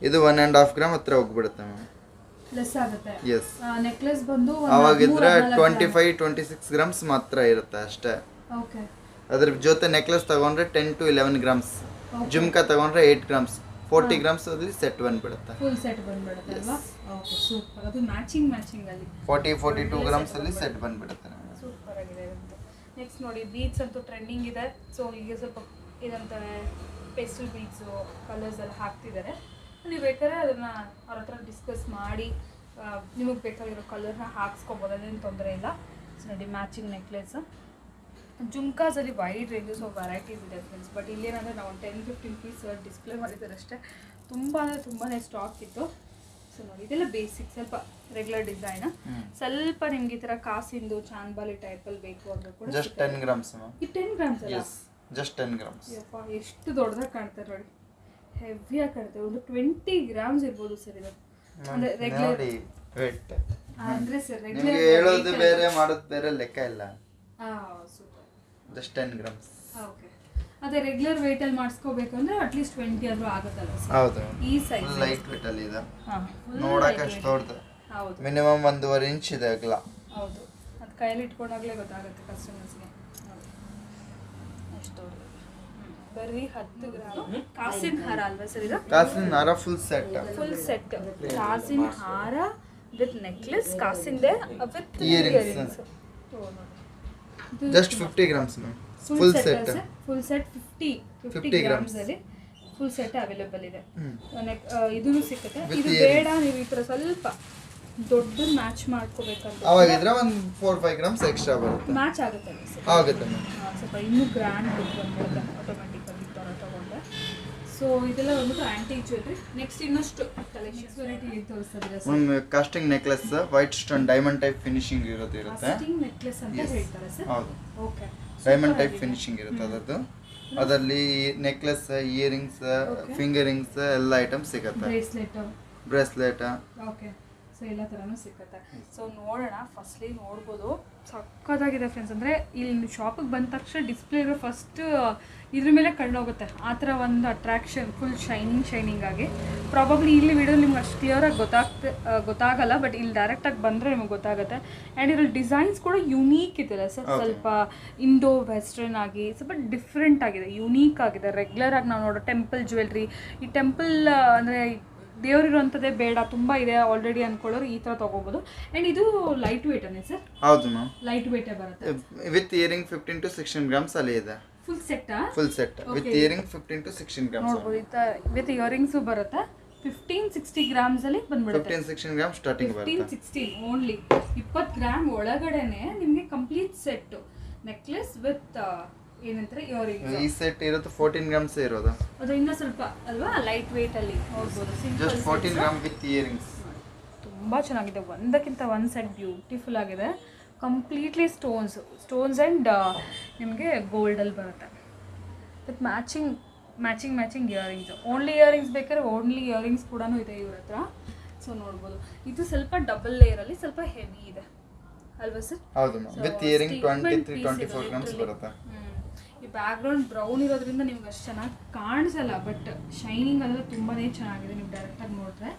ಇದು 1.5 ಗ್ರಾಮ್ ಹತ್ರ ಹೋಗ್ಬಿಡುತ್ತೆ ಮ್ಯಾಮ್, ಲೆಸ್ ಆಗುತ್ತೆ. ಎಸ್. ನೆಕ್ಲೆಸ್ ಬಂದು ಅವಾಗಿದ್ರೆ 25-26 ಗ್ರಾಮ್ಸ್ ಮಾತ್ರ ಇರುತ್ತೆ ಅಷ್ಟೇ. ಓಕೆ. ಅದ್ರ ಜೊತೆ ನೆಕ್ಲೆಸ್ ತಗೊಂಡ್ರೆ 10 to 11 ಗ್ರಾಮ್ಸ್, ಜುಮ್ಕಾ ತಗೊಂಡ್ರೆ 8 ಗ್ರಾಮ್ಸ್, 40 ಗ್ರಾಮ್ಸ್ ಅಲ್ಲಿ ಸೆಟ್ ಬಂದ್ಬಿಡುತ್ತೆ. ಫುಲ್ ಸೆಟ್ ಬಂದ್ಬಿಡುತ್ತೆ ಅಲ್ವಾ? Okay super. ಅದು ಮ್ಯಾಚಿಂಗ್ ಅಲ್ಲಿ 40-42 ಗ್ರಾಮ್ಸ್ ಅಲ್ಲಿ ಸೆಟ್ ಬಂದ್ಬಿಡುತ್ತೆ. ಸೂಪರ್ ಆಗಿದೆ. ನೆಕ್ಸ್ಟ್ ನೋಡಿ ಬೀಡ್ಸ್ ಅಂತೂ ಟ್ರೆಂಡಿಂಗ್ ಇದೆ. ಸೊ ಈಗ ಸ್ವಲ್ಪ ಇದಂತಾರೆ ಪೆಸ್ಟಲ್ ಬೀಡ್ಸು ಕಲರ್ಸ್ ಎಲ್ಲ ಹಾಕ್ತಿದ್ದಾರೆ. ನೀವು ಬೇಕಾದ್ರೆ ಅದನ್ನು ಅವ್ರ ಹತ್ರ ಡಿಸ್ಕಸ್ ಮಾಡಿ ನಿಮಗೆ ಬೇಕಾಗಿರೋ ಕಲರ್ನ ಹಾಕ್ಸ್ಕೊಬೋದು, ಅದೇನು ತೊಂದರೆ ಇಲ್ಲ. ಸೊ ನೋಡಿ ಮ್ಯಾಚಿಂಗ್ ನೆಕ್ಲೆಸ್. ಜುಮ್ಕಾಸಲ್ಲಿ ವೈಡ್ ರೇಂಜಸ್ ಆಫ್ ವೆರೈಟೀಸ್ ಇದೆ ಫ್ರೆಂಡ್ಸ್. ಬಟ್ ಇಲ್ಲೇನಂದರೆ ನಾವು 10-15 ಪೀಸ್ ಡಿಸ್ಪ್ಲೇ ಮಾಡಿದ್ದಾರೆ ಅಷ್ಟೇ. ತುಂಬಾ ಸ್ಟಾಕ್ ಇತ್ತು. ಸೊ ನೋಡಿ ಇದೆಲ್ಲ ಬೇಸಿಕ್, ಸ್ವಲ್ಪ ರೆಗ್ಯುಲರ್ ಡಿಸೈನ್. ಸ್ವಲ್ಪ ನಿಮ್ಗೆ ಈ ತರ ಕಾಸಿಂದು ಚಾನ್ಬಾಲಿ ಟೈಪಲ್ಲಿ ಬೇಕು ಅಂದ್ರೆ ಕೂಡ ಜಸ್ಟ್ 10 ಗ್ರಾಮ್ಸ್ ಈ 10 ಗ್ರಾಮ್ಸ್ ಅಲ್ಲ? Yes, just 10 grams. ಯಪ್ಪ ಎಷ್ಟು ದೊಡ್ಡದಾಗಿ ಕಾಣ್ತಾರೆ ನೋಡಿ, ಹೆವಿಯಾಗಿ ಕಾಣ್ತಾರೆ. ಒಂದು 20 ಗ್ರಾಮ್ಸ್ ಇರ್ಬೋದು ಸರ್ ಇದು. ಅಂದ್ರೆ ರೆಗ್ಯುಲರ್ ವೇಟ್ ಅಂದ್ರೆ ಸರ್ ರೆಗ್ಯುಲರ್ ನಿಮಗೆ ಹೇಳೋದು ಬೇರೆ ಮಾಡೋದು ಬೇರೆ ಲೆಕ್ಕ ಇಲ್ಲ. ಸೂಪರ್. Just 10 grams. ಓಕೆ. ಅದೇ ರೆಗ್ಯುಲರ್ ವೇಟ್ ಅಲ್ಲಿ ಮಾಡಿಸ್ಕೋಬೇಕಂದ್ರೆ ಅಟ್ಲೀಸ್ಟ್ 20 ಆದ್ರೂ ಆಗುತ್ತಲ್ಲ ಸರ್? ಹೌದು. ಈ ಸೈಜ್ ಲೈಟ್ ವೇಟ್ ಅಲ್ಲಿ ಇದೆ, ನೋಡಕ್ಕೆ ಅಷ್ಟು ದೊಡ್ಡದು. ಹೌದು, ಮಿನಿಮಮ್ 1.5 ಇಂಚ್ ಇದೆ ಅಗಲ. ಹೌದು, ಅದು ಕೈಯಲ್ಲಿ ಇಟ್ಕೊಂಡಾಗಲೇ ಗೊತ್ತಾಗುತ್ತೆ ಕಸ್ಟಮರ್ಸ್ಗೆ ಎಷ್ಟು ದೊಡ್ಡದು. ಬರೀ 10 ಗ್ರಾಮ್ ಕಾಸಿನ ಹಾರ ಅಲ್ವಾ ಸರ್ ಇದು? ಕಾಸಿನ ಹಾರ ಫುಲ್ ಸೆಟ್. ಫುಲ್ ಸೆಟ್ ಕಾಸಿನ ಹಾರ ವಿತ್ ನೆಕ್ಲೆಸ್, ಕಾಸಿಂದೆ with earrings. Just 50 grams ma'am. Full set. Full set 50 grams ಅಲ್ಲಿ ಫುಲ್ ಸೆಟ್ ಅವೈಲೇಬಲ್ ಇದೆ. ಇದೂ ಸಿಗುತ್ತೆ. ಇದು ಬೇಡ ನೀವು ಈ ತರ ಸ್ವಲ್ಪ ದೊಡ್ಡ ಮ್ಯಾಚ್ ಮಾಡ್ಕೋಬೇಕಂತ ಅವಾಗಿದ್ರೆ ಒಂದು 4-5 ಗ್ರಾಮ್ಸ್ ಎಕ್ಸ್ಟ್ರಾ ಬರುತ್ತೆ. ಮ್ಯಾಚ್ ಆಗುತ್ತೆ ಆಗುತ್ತೆ ಮ್ಯಾಮ್. ಸ್ವಲ್ಪ ಇನ್ನೂ ಗ್ರ್ಯಾಂಡ್ ಲುಕ್ ಬಂದ್ಬಿಡುತ್ತೆ ಆಟೋಮೆಟಿಕಲಿ ತಗೊಂಡ್ರೆ. ಸೊ ಇದೆಲ್ಲ ಬಂದ್ಬಿಟ್ಟು ಆಂಟಿಕ್ ಜ್ಯುವೆಲ್ರಿ. ನೆಕ್ಸ್ಟ್ ಇನ್ನಷ್ಟು ಕಲೆಕ್ಷನ್ಸ್ ವೆರೈಟಿ ತೋರಿಸ್ತಾರೆ ಸರ್. ಒಂದು casting necklace white stone diamond type finishing ಇರುತ್ತೆ. ಕಾಸ್ಟಿಂಗ್ ನೆಕ್ಲೆಸ್ ಅಂತ ಹೇಳ್ತಾರೆ ಸರ್? ಹೌದು, ಓಕೆ. ಡೈಮಂಡ್ ಟೈಪ್ ಫಿನಿಶಿಂಗ್ ಇರುತ್ತೆ ಅದರದ್ದು. ಅದರಲ್ಲಿ ನೆಕ್ಲೆಸ್, ಇಯರಿಂಗ್ಸ್, ಫಿಂಗರಿಂಗ್ಸ್ ಎಲ್ಲ ಐಟಮ್ಸ್ ಸಿಗುತ್ತೆ. ಬ್ರೇಸ್ಲೆಟ್. ಓಕೆ. ಸೊ ಎಲ್ಲ ಥರನೂ ಸಿಗುತ್ತೆ. ಸೊ ನೋಡೋಣ, ಫಸ್ಟ್ಲಿ ನೋಡ್ಬೋದು ಸಕ್ಕತ್ತಾಗಿದೆ ಫ್ರೆಂಡ್ಸ್. ಅಂದರೆ ಇಲ್ಲಿ ಶಾಪಿಗೆ ಬಂದ ತಕ್ಷಣ ಡಿಸ್ಪ್ಲೇ ಇರೋ ಫಸ್ಟ್ ಇದ್ರ ಮೇಲೆ ಕಂಡೋಗುತ್ತೆ ಆ ಥರ ಒಂದು ಅಟ್ರಾಕ್ಷನ್, ಫುಲ್ ಶೈನಿಂಗ್ ಆಗಿ. ಪ್ರಾಬಬ್ಲಿ ಇಲ್ಲಿ ವಿಡಿಯೋ ನಿಮ್ಗೆ ಅಷ್ಟು ಕ್ಲಿಯರಾಗಿ ಗೊತ್ತಾಗಲ್ಲ, ಬಟ್ ಇಲ್ಲಿ ಡೈರೆಕ್ಟಾಗಿ ಬಂದರೆ ನಿಮಗೆ ಗೊತ್ತಾಗುತ್ತೆ. ಆ್ಯಂಡ್ ಇದ್ರಲ್ಲಿ ಡಿಸೈನ್ಸ್ ಕೂಡ ಯುನೀಕ್ ಇದೆ ಸರ್, ಸ್ವಲ್ಪ ಇಂಡೋ ವೆಸ್ಟರ್ನ್ ಆಗಿ ಸ್ವಲ್ಪ ಡಿಫ್ರೆಂಟ್ ಆಗಿದೆ, ಯುನೀಕ್ ಆಗಿದೆ. ರೆಗ್ಯುಲರ್ ಆಗಿ ನಾವು ನೋಡೋ ಟೆಂಪಲ್ ಜ್ಯುವೆಲ್ರಿ, ಈ ಟೆಂಪಲ್ ಅಂದರೆ ದೇವರಿರುವಂಥದ್ದೇ ಬೇಡ ತುಂಬ ಇದೆ ಆಲ್ರೆಡಿ ಅಂದ್ಕೊಳ್ಳೋರು ಈ ಥರ ತೊಗೋಬೋದು. ಆ್ಯಂಡ್ ಇದು ಲೈಟ್ ವೇಟ್ ಅನ್ನೇ ಸರ್? ಹೌದು ಮ್ಯಾಮ್, ಲೈಟ್ ವೇಟೇ ಬರುತ್ತೆ. ವಿತ್ ಇಯರಿಂಗ್ 15 to 16 ಗ್ರಾಮ್ಸ್ ಅಲ್ಲಿ ಇದೆ. ಫುಲ್ ಸೆಟ್ಟಾ? Full set with earring 15 to 16 grams ನೋಡ್ಬೋದು. ವಿತ್ ಇಯರಿಂಗ್ಸು ಬರುತ್ತೆ. 15-60 ಗ್ರಾಮ್ಸ್ ಅಲ್ಲಿ ಬಂದ್ಬಿಡುತ್ತೆ. 15-16 ಗ್ರಾಮ್ ಸ್ಟಾರ್ಟಿಂಗ್ ಬರುತ್ತೆ. 15-16 ಓನ್ಲಿ 20 ಗ್ರಾಮ್ ಒಳಗಡೆನೆ ನಿಮಗೆ ಕಂಪ್ಲೀಟ್ ಸೆಟ್ ನೆಕ್ಲೆಸ್ ವಿತ್ ಏನಂತಾರೆ ಇಯರಿಂಗ್ಸ್. ಈ ಸೆಟ್ ಇರುತ್ತೆ 14 ಗ್ರಾಮ್ಸ್ ಇರೋದು. ಅದು ಇನ್ನೂ ಸ್ವಲ್ಪ ಅಲ್ವಾ ಲೈಟ್ ವೇಟ್ ಅಲ್ಲಿ ನೋಡ್ಬೋದು. Just 14 gram with earrings. ತುಂಬ ಚೆನ್ನಾಗಿದೆ. ಒಂದಕ್ಕಿಂತ ಒಂದು ಸೆಟ್ ಬ್ಯೂಟಿಫುಲ್ ಆಗಿದೆ. ಕಂಪ್ಲೀಟ್ಲಿ ಸ್ಟೋನ್ಸ್ ಆ್ಯಂಡ್ ನಿಮಗೆ ಗೋಲ್ಡಲ್ಲಿ ಬರುತ್ತೆ with matching earrings. Only earrings ಬೇಕಾದ್ರೆ ಓನ್ಲಿ ಇಯರಿಂಗ್ಸ್ ಕೂಡ ಇದೆ ಇವ್ರ ಹತ್ರ. ಸೊ ನೋಡ್ಬೋದು. ಇದು ಸ್ವಲ್ಪ ಡಬಲ್ ಲೇಯರಲ್ಲಿ ಸ್ವಲ್ಪ ಹೆವಿ ಇದೆ ಅಲ್ವಾ ಸರ್? ಹೌದು ಮ್ಯಾಮ್. ವಿತ್ ಇಯರಿಂಗ್ 23-24 ಗ್ರಾಮ್ಸ್ ಬರುತ್ತೆ. ಈ ಬ್ಯಾಕ್ಗ್ರೌಂಡ್ ಬ್ರೌನ್ ಇರೋದ್ರಿಂದ ನಿಮ್ಗೆ ಅಷ್ಟು ಚೆನ್ನಾಗಿ ಕಾಣಿಸಲ್ಲ, ಬಟ್ ಶೈನಿಂಗ್ ಅಂದರೆ ತುಂಬಾ ಚೆನ್ನಾಗಿದೆ. ನೀವು ಡೈರೆಕ್ಟಾಗಿ ನೋಡಿದ್ರೆ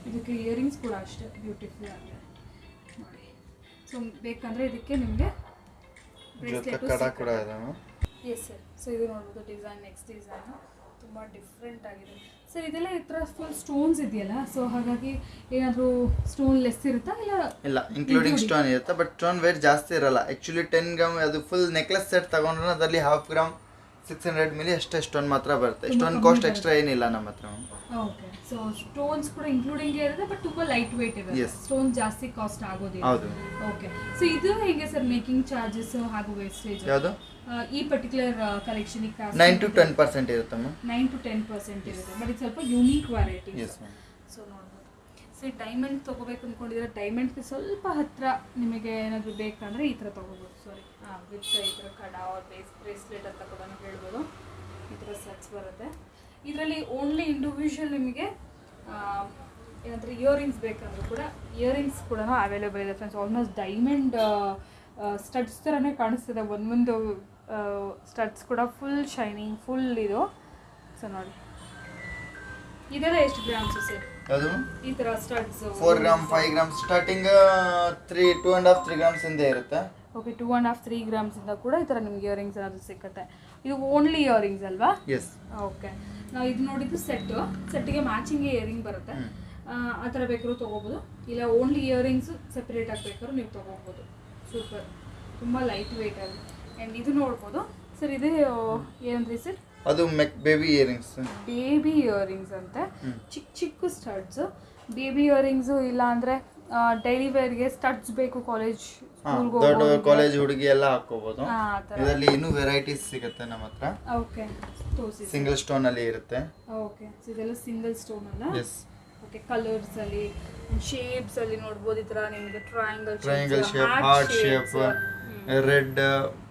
ಇದಕ್ಕೆ ಇಯರಿಂಗ್ಸ್ ಕೂಡ ಅಷ್ಟೇ ಬ್ಯೂಟಿಫುಲ್ ಆಗಿದೆ ನೋಡಿ. ಸೊ ಬೇಕಂದರೆ ಇದಕ್ಕೆ ನಿಮಗೆ ಬ್ರೇಸ್ಲೆಟ್ ಕೂಡ ಇದೆ. Yes sir. ಸೊ ಇದು ನೋಡ್ಬೋದು ಡಿಸೈನ್. ನೆಕ್ಸ್ಟ್ ಡಿಸೈನು ತುಂಬ ಡಿಫ್ರೆಂಟ್ ಆಗಿದೆ ಸರ್. ಇದೆಲ್ಲ ಈ ಥರ ಫುಲ್ ಸ್ಟೋನ್ಸ್ ಇದೆಯಲ್ಲ, ಸೊ ಹಾಗಾಗಿ ಏನಾದರೂ ಸ್ಟೋನ್ ಲೆಸ್ ಇರುತ್ತಾ? ಇಲ್ಲ ಇನ್ಕ್ಲೂಡಿಂಗ್ ಸ್ಟೋನ್ ಇರುತ್ತೆ, ಬಟ್ ಸ್ಟೋನ್ ವೇಟ್ ಜಾಸ್ತಿ ಇರಲ್ಲ. ಆ್ಯಕ್ಚುಲಿ 10 ಗ್ರಾಮ್ ಅದು ಫುಲ್ ನೆಕ್ಲೆಸ್ ಸೆಟ್ ತಗೊಂಡ್ರೆ ಅದರಲ್ಲಿ 1/2 ಗ್ರಾಮ್ 600 ಮಿಲಿ ಅಷ್ಟೇ ಸ್ಟೋನ್ ಮಾತ್ರ ಬರುತ್ತೆ. ಸ್ಟೋನ್ ಕಾಸ್ಟ್ ಎಕ್ಸ್ಟ್ರಾ ಏನಿಲ್ಲ ನಮ್ಮ ಹತ್ರ. ಓಕೆ. ಸೊ ಸ್ಟೋನ್ಸ್ ಕೂಡ ಇನ್ಕ್ಲೂಡಿಂಗ್ ಇರುತ್ತೆ, ಬಟ್ ತುಂಬ ಲೈಟ್ ವೇಟ್ ಇರುತ್ತೆ. ಸ್ಟೋನ್ ಜಾಸ್ತಿ ಕಾಸ್ಟ್ ಆಗೋದಿಲ್ಲ. ಹೌದು. ಓಕೆ. ಸೊ ಇದು ಹೇಗೆ ಸರ್ ಮೇಕಿಂಗ್ ಚಾರ್ಜಸ್ ಹಾಗೂ ವೇಸ್ಟೇಜ್? ಯಾವುದು? ಈ ಪರ್ಟಿಕ್ಯುಲರ್ ಕಲೆಕ್ಷನ್ 9 to 10% ಇರುತ್ತೆ ಮ್ಯಾಮ್. 9 to 10% ಇರುತ್ತೆ, ಬಟ್ ಇದು ಸ್ವಲ್ಪ unique variety. Yes ma'am. So ನೋಡ್ಬೋದು. ಸೊ ಡೈಮಂಡ್ ತೊಗೋಬೇಕು ಅಂದ್ಕೊಂಡಿದ್ರೆ ಡೈಮಂಡ್ಗೆ ಸ್ವಲ್ಪ ಹತ್ತಿರ ನಿಮಗೆ ಏನಾದರೂ ಬೇಕಂದರೆ ಈ ಥರ ತೊಗೋಬೋದು. ಸಾರಿ, ವಿತ್ ಈ ಥರ ಕಡ ಬ್ರೇಸ್ಲೆಟ್ ಅಂತ ಕೂಡ ಹೇಳ್ಬೋದು. ಈ ಥರ ಸೆಟ್ಸ್ ಬರುತ್ತೆ. ಇದರಲ್ಲಿ ಓನ್ಲಿ ಇಂಡಿವಿಜುವಲ್ ನಿಮಗೆ ಏನಂದರೆ ಇಯರಿಂಗ್ಸ್ ಬೇಕಂದ್ರೂ ಕೂಡ ಇಯರಿಂಗ್ಸ್ ಕೂಡ ಅವೈಲೇಬಲ್ ಇದೆ ಫ್ರೆಂಡ್ಸ್. ಆಲ್ಮೋಸ್ಟ್ ಡೈಮಂಡ್ ಸ್ಟಡ್ಸ್ ಥರನೇ ಕಾಣಿಸ್ತದೆ. ಒಂದೊಂದು ಸ್ಟಡ್ಸ್ ಕೂಡ ಫುಲ್ ಶೈನಿಂಗ್ ಫುಲ್ ಇದು. ಸೊ ನೋಡಿ ಇದೆಲ್ಲ ಎಷ್ಟು ಗ್ರಾಮ್ಸ್ ಸರ್? ಯಾವುದು? ಈ ಥರ studs 4 gram 5 gram starting 2.5-3 grams ಇಂದ ಇರುತ್ತೆ. ಓಕೆ. 2.5-3 ಗ್ರಾಮ್ಸ್ ಇಂದ ಕೂಡ ಈ ಥರ ನಿಮ್ಗೆ ಇಯರಿಂಗ್ಸ್ ಏನಾದರೂ ಸಿಗುತ್ತೆ. ಇದು ಓನ್ಲಿ ಇಯರಿಂಗ್ಸ್ ಅಲ್ವಾ? ಎಸ್. ಓಕೆ. ನಾವು ಇದು ನೋಡಿದ್ದು ಸೆಟ್ಟಿಗೆ ಮ್ಯಾಚಿಂಗ್ ಇಯರಿಂಗ್ ಬರುತ್ತೆ. ಆ ಥರ ಬೇಕಾದ್ರೂ ತೊಗೋಬೋದು, ಇಲ್ಲ ಓನ್ಲಿ ಇಯರಿಂಗ್ಸು ಸೆಪ್ರೇಟ್ ಆಗಿ ಬೇಕಾದ್ರೂ ನೀವು ತೊಗೋಬೋದು. ಸೂಪರ್. ತುಂಬ ಲೈಟ್ ವೆಯ್ಟ್ ಆಗಿ. ಆ್ಯಂಡ್ ಇದು ನೋಡ್ಬೋದು ಸರ್. ಇದು ಏನಂದ್ರಿ ಸರ್? ಅದು ಬೇಬಿ ಇಯರಿಂಗ್ಸ್. ಬೇಬಿ ಇಯರಿಂಗ್ಸ್ ಅಂತೆ. ಚಿಕ್ಕ ಸ್ಟಡ್ಸ್ ಬೇಬಿ ಇಯರಿಂಗ್ಸು. ಇಲ್ಲ ಅಂದರೆ ಡೈಲಿ ವೇರ್ಗೆ ಸ್ಟಡ್ಸ್ ಬೇಕು, ಕಾಲೇಜ್ ದೊಡ್ಡ ಕಾಲೇಜ್ ಹುಡುಗಿ ಎಲ್ಲ ಹಾಕೋಬಹುದು. ಇದರಲ್ಲಿ ಇನ್ನೂ ವೆರೈಟೀಸ್ ಸಿಗುತ್ತೆ ನಮ್ಮ ಹತ್ರ. ಓಕೆ. ಸಿಂಗಲ್ ಸ್ಟೋನ್ ಅಲ್ಲಿ ಇರುತ್ತೆ. ಓಕೆ. ಸೊ ಇದೆಲ್ಲ ಸಿಂಗಲ್ ಸ್ಟೋನ್ ಅಲ್ಲ? ಎಸ್. ಓಕೆ. ಕಲರ್ಸ್ ಅಲ್ಲಿ ಶೇಪ್ಸ್ ಅಲ್ಲಿ ನೋಡಬಹುದು. ಈ ತರ ನಿಮಗೆ triangle shape, heart shape, red,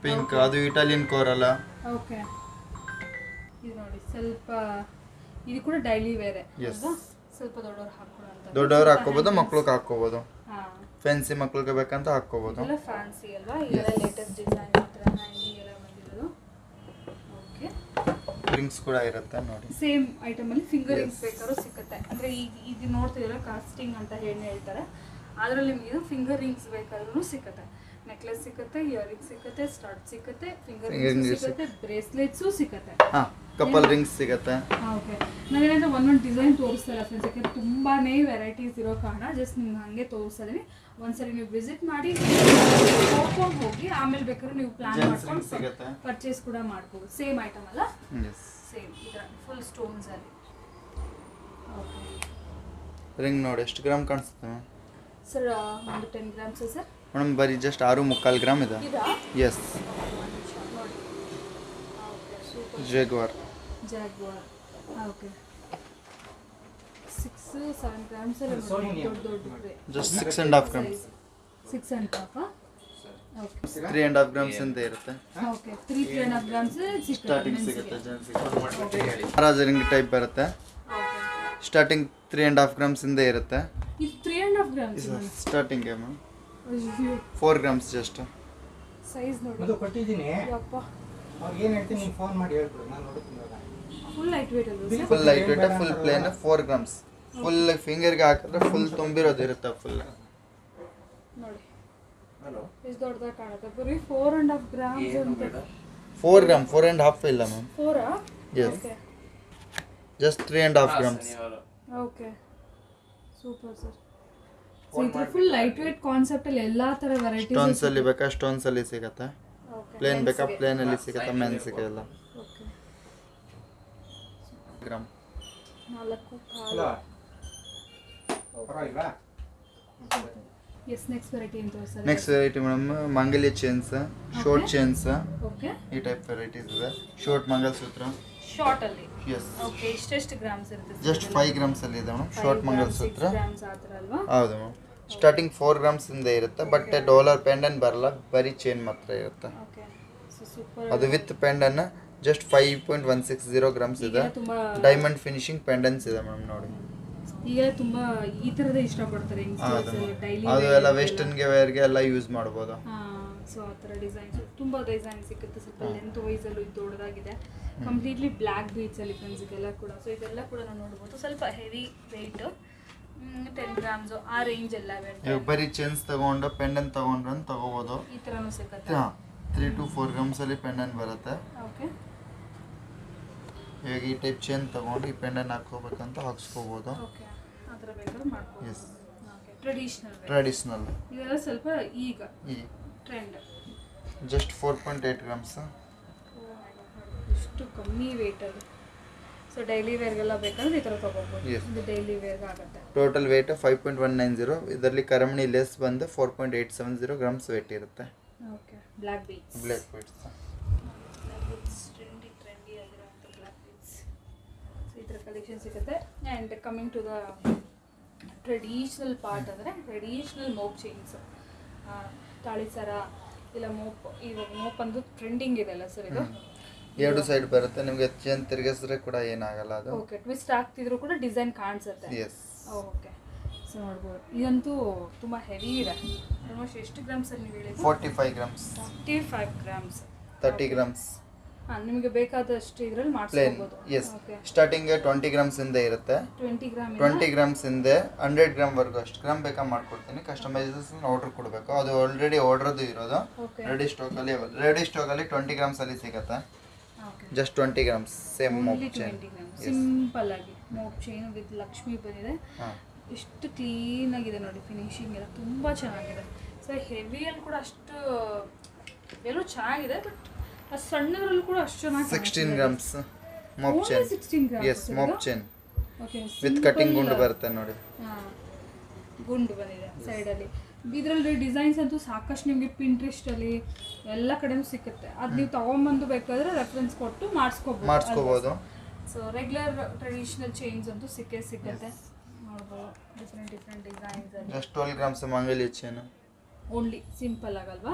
pink, ಅದು ಇಟಾಲಿಯನ್ ಕೋರಲ್ಲ. ಓಕೆ. ಇದು ನೋಡಿ ಸ್ವಲ್ಪ ಇದು ಕೂಡ ಡೈಲಿ ವೇರ್ ಅಲ್ವಾ? ಸ್ವಲ್ಪ ದೊಡ್ಡವರು ಹಾಕೋಬಹುದು, ಮಕ್ಕಳಿಗೆ ಹಾಕೋಬಹುದು. ಫ್ಯಾನ್ಸಿ ಮಕ್ಕಳಿಗೆ ಬೇಕಂತ ಹಾಕೋಬಹುದು. ಎಲ್ಲ ಫ್ಯಾನ್ಸಿ ಅಲ್ವಾ? ಇದೆಲ್ಲ ಲೇಟೆಸ್ಟ್ ಡಿಸೈನ್ ಹತ್ರ ಹ್ಯಾಂಗಿಂಗ್ ಎಲ್ಲ ಬಂದಿರೋದು. ಓಕೆ. ರಿಂಗ್ಸ್ ಕೂಡ ಇರುತ್ತೆ ನೋಡಿ. ಸೇಮ್ ಐಟಮ್ ಅಲ್ಲಿ ಫಿಂಗರ್ ರಿಂಗ್ಸ್ ಬೇಕಾದ್ರೂ ಸಿಗುತ್ತೆ. ಅಂದ್ರೆ ಈಗ ಇದು ನೋಡ್ತಿದ್ದೀರಾ ಕಾಸ್ಟಿಂಗ್ ಅಂತ ಹೇಳ್ತಾರೆ. ಅದರಲ್ಲಿ ನಿಮಗೆ ಇದು ಫಿಂಗರ್ ರಿಂಗ್ಸ್ ಬೇಕಾದ್ರೂ ಸಿಗುತ್ತೆ. ನೆಕ್ಲೆಸ್ ಸಿಗುತ್ತೆ, ಇಯರಿಂಗ್ಸ್ ಸಿಗುತ್ತೆ, ಸ್ಟಡ್ ಸಿಗುತ್ತೆ, ಫಿಂಗರ್ ರಿಂಗ್ಸ್ ಸಿಗುತ್ತೆ, ಬ್ರೇಸ್ಲೆಟ್ಸು ಸಿಗುತ್ತೆ, ಕಪಲ್ ರಿಂಗ್ಸ್ ಸಿಗುತ್ತೆ. ಓಕೆ. ನಾನೇನಂದ್ರೆ ಒಂದೊಂದು ಡಿಸೈನ್ ತೋರಿಸ್ತಾರೆ ಫ್ರೆಂಡ್ಸ್, ಯಾಕಂದ್ರೆ ತುಂಬಾನೇ ವೆರೈಟೀಸ್ ಇರೋ ಕಾರಣ ಜಸ್ಟ್ ನಿಮ್ಗೆ ಹಾಗೆ ತೋರಿಸ್ತಾ ಇದೀನಿ. ಒಂದ್ಸರಿ ನೀವು ವಿಸಿಟ್ ಮಾಡಿ ನೋಡ್ಕೊಂಡು ಹೋಗಿ, ಆಮೇಲೆ ಬೇಕಾದ್ರೆ ನೀವು ಪ್ಲಾನ್ ಮಾಡ್ಕೊಂಡು ಪರ್ಚೇಸ್ ಕೂಡ ಮಾಡ್ಬೋದು. ಸೇಮ್ ಐಟಮ್ ಅಲ್ಲ? ಸೇಮ್ ಇದರ ಫುಲ್ ಸ್ಟೋನ್ಸ್ ಅಲ್ಲಿ. ಓಕೆ. ರಿಂಗ್ ನೋಡಿ ಎಷ್ಟು ಗ್ರಾಮ್ ಕಾಣಿಸುತ್ತೆ ಸರ್? ಒಂದು 10 ಗ್ರಾಮ್ಸ್ ಸರ್. ಮೇಡಮ್ ಬರೀ ಜಸ್ಟ್ 6.25 ಗ್ರಾಮ್ ಇದೆ. ಎಸ್. ಜಾಗ್ವಾರ್. ಓಕೆ. 6-7 ಗ್ರಾಮ್ಸ್ ಅಲ್ಲಿ ದೊಡ್ಡ ಜಸ್ಟ್ 6.5 ಗ್ರಾಮ್ಸ್. 6.5. ಓಕೆ. 3.5 ಗ್ರಾಮ್ಸ್ ಅಂತ ಇರುತ್ತೆ. ಓಕೆ. 3.5 ಗ್ರಾಮ್ಸ್ ಸ್ಟಾರ್ಟಿಂಗ್ ಸಿಗುತ್ತೆ. ಮಹಾರಾಜ ರಿಂಗ್ ಟೈಪ್ ಬರುತ್ತೆ. ಸ್ಟಾರ್ಟಿಂಗ್ 3.5 ಗ್ರಾಮ್ಸ್ ಇಂದ ಇರುತ್ತೆ. ಇದು 3.5 grams starting ma'am. 4 grams just size ನೋಡಿ. ಅದು ಕೊಟ್ಟಿದ್ದೀನಿ. ಯಪ್ಪ, ಅವ್ರಿಗೆ ಏನು ಹೇಳ್ತೀನಿ ನೀವು ಫೋನ್ ಮಾಡಿ ಹೇಳ್ಬಿಡು, ನಾನು ನೋಡ್ತೀನಿ. ಫುಲ್ ಲೈಟ್ ವೇಟ್ ಅಲ್ವಾ sir? Full light weight, full plain, 4 grams. Full ಫಿಂಗರ್ಗೆ ಹಾಕಿದ್ರೆ ಫುಲ್ ತುಂಬಿರೋದು ಇರುತ್ತೆ ಫುಲ್ ನೋಡಿ. ಹಲೋ, ಎಷ್ಟು ದೊಡ್ಡದಾಗಿ ಕಾಣುತ್ತೆ. ಬರೀ 4.5 ಗ್ರಾಮ್ಸ್ ಅಂತ. 4 ಗ್ರಾಮ್, 4.5 ಇಲ್ಲ ma'am. 4? Yes. Just 3.5 grams. Okay. Super sir. So ಇದು ಫುಲ್ ಲೈಟ್ ವೇಟ್ ಕಾನ್ಸೆಪ್ಟ್ ಅಲ್ಲಿ ಎಲ್ಲಾ ತರ ವೆರೈಟೀಸ್. ಸ್ಟೋನ್ಸ್ ಅಲ್ಲಿ ಬೇಕಾ ಸ್ಟೋನ್ಸ್ ಅಲ್ಲಿ ಸಿಗುತ್ತೆ, ಓಕೆ. ಪ್ಲೇನ್ ಬೇಕಾ ಪ್ಲೇನ್ ಅಲ್ಲಿ ಸಿಗುತ್ತೆ, ಮೆನ್ ಸಿಗಲ್ಲ. ಗ್ರಾಮ್ 4 ಅಲ್ಲ ಪರವಾಗಿಲ್ವಾ? ಎಸ್ ನೆಕ್ಸ್ಟ್ ವೆರೈಟಿ ಅಂತ ಸರ್. ನೆಕ್ಸ್ಟ್ ವೆರೈಟಿ ಮೇಡಮ್ ಮಾಂಗಲ್ಯ ಚೈನ್ಸ್, ಶಾರ್ಟ್ ಚೈನ್ಸ್, ಓಕೆ ಈ ಟೈಪ್ ವೆರೈಟೀಸ್ ಇದೆ. ಶಾರ್ಟ್ ಮಂಗಲಸೂತ್ರ. ಶಾರ್ಟ್ ಅಲ್ಲಿ. ಎಸ್. ಓಕೆ ಎಷ್ಟು ಗ್ರಾಮ್ಸ್ ಇರುತ್ತೆ? ಜಸ್ಟ್ 5 ಗ್ರಾಮ್ಸ್ ಅಲ್ಲಿ ಇದೆ ಮೇಡಮ್ ಶಾರ್ಟ್ ಮಂಗಲಸೂತ್ರ. 6 ಗ್ರಾಮ್ಸ್ ಆ ಥರ ಅಲ್ವಾ? ಹೌದು ಮ್ಯಾಮ್. ಸ್ಟಾರ್ಟಿಂಗ್ 4 ಗ್ರಾಮ್ಸ್ ಇಂದ ಇರುತ್ತೆ, ಬಟ್ ಡಾಲರ್ ಪೆಂಡನ್ ಬರಲ್ಲ, ಬರೀ ಚೈನ್ ಮಾತ್ರ ಇರುತ್ತೆ. Okay so super. ಅದು ವಿತ್ ಪೆಂಡನ್ ಜಸ್ಟ್ 5.160 ಗ್ರಾಮ್ಸ್ ಇದೆ. ತುಂಬಾ ಡೈಮಂಡ್ ಫಿನಿಶಿಂಗ್ ಪೆಂಡನ್ಸ್ ಇದೆ ಮೇಡಮ್ ನೋಡಿ. ಈಗ ತುಂಬಾ ಈ ತರದೇ ಇಷ್ಟಪಡ್ತಾರೆ ಡೈಲಿ. ಅದು ಎಲ್ಲ ವೆಸ್ಟರ್ನ್ ಗೆ ವೇರ್ ಗೆ ಎಲ್ಲ ಯೂಸ್ ಮಾಡಬಹುದು. ಸೊ ಆ ಥರ ಡಿಸೈನ್ಸ್ ತುಂಬಾ ಡಿಸೈನ್ ಸಿಗುತ್ತೆ. ಸ್ವಲ್ಪ ಲೆಂತ್ ವೈಸ್ ಅಲ್ಲೂ ಇದು ದೊಡ್ಡದಾಗಿದೆ. ಕಂಪ್ಲೀಟ್ಲಿ ಬ್ಲ್ಯಾಕ್ ಬೀಡ್ಸ್ ಅಲ್ಲಿ ಫ್ರೆಂಡ್ಸ್ ಇದೆಲ್ಲ ಕೂಡ. ಸೊ ಇದೆಲ್ಲ ಕೂಡ ನಾವು ನೋಡ್ಬೋದು. ಸ್ವಲ್ಪ ಹೆವಿ ವೆಯ್ಟ್ 10 ಗ್ರಾಮ್ಸ್ ಆ ರೇಂಜ್ ಎಲ್ಲ ಬರೀ ಚೈನ್ಸ್ ತಗೊಂಡು ಪೆಂಡನ್ ತಗೊಂಡ್ರೆ ತಗೋಬಹುದು. ಈ ತರನೂ ಸಿಗುತ್ತೆ. 3 to 4 ಗ್ರಾಮ್ಸ್ ಅಲ್ಲಿ ಪೆಂಡನ್ ಬರುತ್ತೆ. ಓಕೆ. ಈಗ ಈ ಟೈಪ್ ಚೈನ್ ತಗೊಂಡು ಈ ಪೆಂಡನ್ ಹಾಕೋಬೇಕಂತ ಹಾಕ್ಸ್ಕೋಬಹುದು. ಓಕೆ ಆ ಥರ ಬೇಕಾದ್ರೆ ಮಾಡ್ಬೋದು. ಎಸ್. ಓಕೆ ಟ್ರೆಡಿಷನಲ್ ಇದೆಲ್ಲ ಸ್ವಲ್ಪ ಈಗ ಈ ಟ್ರೆಂಡ್. Just 4.8 grams. ಇಷ್ಟು ಕಮ್ಮಿ ವೇಟ್ ಅದು. ಸೊ ಡೈಲಿ ವೇರ್ಗೆಲ್ಲ ಬೇಕಾದ್ರೆ ಈ ಥರ ತೊಗೋಬೋದು. Yes. ಇದು ಡೈಲಿ ವೇರ್ಗೆ ಆಗುತ್ತೆ. Total weight 5.190. ಇದರಲ್ಲಿ ಕರಮಣಿ ಲೆಸ್ ಬಂದು 4.870 ಗ್ರಾಮ್ಸ್ ವೇಟ್ ಇರುತ್ತೆ. Okay. Black beads. Black beads. Trendy ಆಗಿರೋಂಥ ಬ್ಲ್ಯಾಕ್ ಬೀಡ್ಸ್. ಸೊ ಈ ಥರ ಕಲೆಕ್ಷನ್ ಸಿಗುತ್ತೆ. And coming to the traditional part ಅಂದರೆ ಟ್ರೆಡಿಷ್ನಲ್ ಮೋಪ್ ಚೈನ್ಸ್, ತಾಳಿ ಸರ ಇಲ್ಲ ಮೋಪ್. ಇವಾಗ ಮೋಪ್ ಅಂದು ಟ್ರೆಂಡಿಂಗ್ ಇದೆಲ್ಲ ಸರ್ ಇದು. 2 ಸೈಡ್ ಬರುತ್ತೆ ನಿಮಗೆ. ಚೈನ್ ತಿರುಗಿಸಿದ್ರೆ ಕೂಡ ಏನಾಗಲ್ಲ ಅದು. ಓಕೆ. ಟ್ವಿಸ್ಟ್ ಆಗ್ತಿದ್ರು ಕೂಡ ಡಿಸೈನ್ ಕಾಣಿಸುತ್ತೆ. ಎಸ್. ಓಕೆ. ಸೊ ನೋಡ್ಬೋದು. ಇದಂತೂ ತುಂಬ ಹೆವಿ ಇದೆ. ಆಲ್ಮೋಸ್ಟ್ ಎಷ್ಟು ಗ್ರಾಮ್ಸ್ ಅಲ್ಲಿ ನೀವು ಹೇಳಿದ್ರು? 45 ಗ್ರಾಮ್ಸ್. 45 ಗ್ರಾಮ್ಸ್. 30 ಗ್ರಾಮ್ಸ್. ನಿಮಗೆ ಬೇಕಾದಷ್ಟು ಇದರಲ್ಲಿ ಪ್ಲೇನ್. ಮಾಡಿಸ್ಕೋಬಹುದು. ಎಸ್. ಸ್ಟಾರ್ಟಿಂಗ್ 20 ಗ್ರಾಮ್ಸ್ ಇಂದ ಇರುತ್ತೆ. 20 ಗ್ರಾಮ್ಸ್ ಇಂದ 100 ಗ್ರಾಮ್ ವರ್ಗು ಅಷ್ಟು ಗ್ರಾಮ್ ಬೇಕಾ ಮಾಡ್ಕೊಡ್ತೀನಿ. ಕಸ್ಟಮೈಸೇಷನ್ ಆರ್ಡರ್ ಕೊಡಬೇಕು. ಅದು ಆಲ್ರೆಡಿ ಆರ್ಡರ್ದು ಇರೋದು. ರೆಡಿ ಸ್ಟಾಕ್ ಅಲ್ಲಿ 20 ಗ್ರಾಮ್ಸ್ ಅಲ್ಲಿ ಸಿಗುತ್ತೆ. Just 20 grams same mop chain. Simple ಆಗಿ ಮೋಪ್ ಚೈನ್ ವಿತ್ ಲಕ್ಷ್ಮಿ ಬಂದಿದೆ. ಎಷ್ಟು ಕ್ಲೀನ್ ಆಗಿದೆ ನೋಡಿ. ಫಿನಿಶಿಂಗ್ ಎಲ್ಲ ತುಂಬ ಚೆನ್ನಾಗಿದೆ. ಸೊ ಹೆವಿಯಲ್ಲಿ ಕೂಡ ಅಷ್ಟು ಎಲ್ಲೂ ಚೆನ್ನಾಗಿದೆ. ಬಟ್ ಸಣ್ಣದ್ರಲ್ಲೂ ಕೂಡ ಅಷ್ಟು ಚೆನ್ನಾಗಿ 16 grams mop chain. 16 grams. Yes mop chain okay. With cutting ಗುಂಡು ಬರುತ್ತೆ ನೋಡಿ. ಗುಂಡು ಬಂದಿದೆ ಸೈಡಲ್ಲಿ. ಇದರಲ್ಲಿ ಡಿಸೈನ್ಸ್ ಅಂತೂ ಸಾಕಷ್ಟು ನಿಮಗೆ ಪಿಂಟ್ರೆಸ್ಟಲ್ಲಿ ಎಲ್ಲ ಕಡೆನೂ ಸಿಗುತ್ತೆ. ಅದು ನೀವು ತೊಗೊಂಬಂದು ಬೇಕಾದರೆ ರೆಫರೆನ್ಸ್ ಕೊಟ್ಟು ಮಾಡಿಸ್ಕೋಬೋದು. ಸೊ ರೆಗ್ಯುಲರ್ ಟ್ರೆಡಿಷನಲ್ ಚೈನ್ಸ್ ಅಂತೂ ಸಿಗುತ್ತೆ. ನೋಡ್ಬೋದು ಡಿಫ್ರೆಂಟ್ ಡಿಸೈನ್ಸ್ ಅಲ್ಲಿ. ಜಸ್ಟ್ 12 ಗ್ರಾಮ್ಸ್ ಮಾಂಗಲ್ಯ ಚೈನ್. ಓನ್ಲಿ ಸಿಂಪಲ್ ಆಗಲ್ವಾ?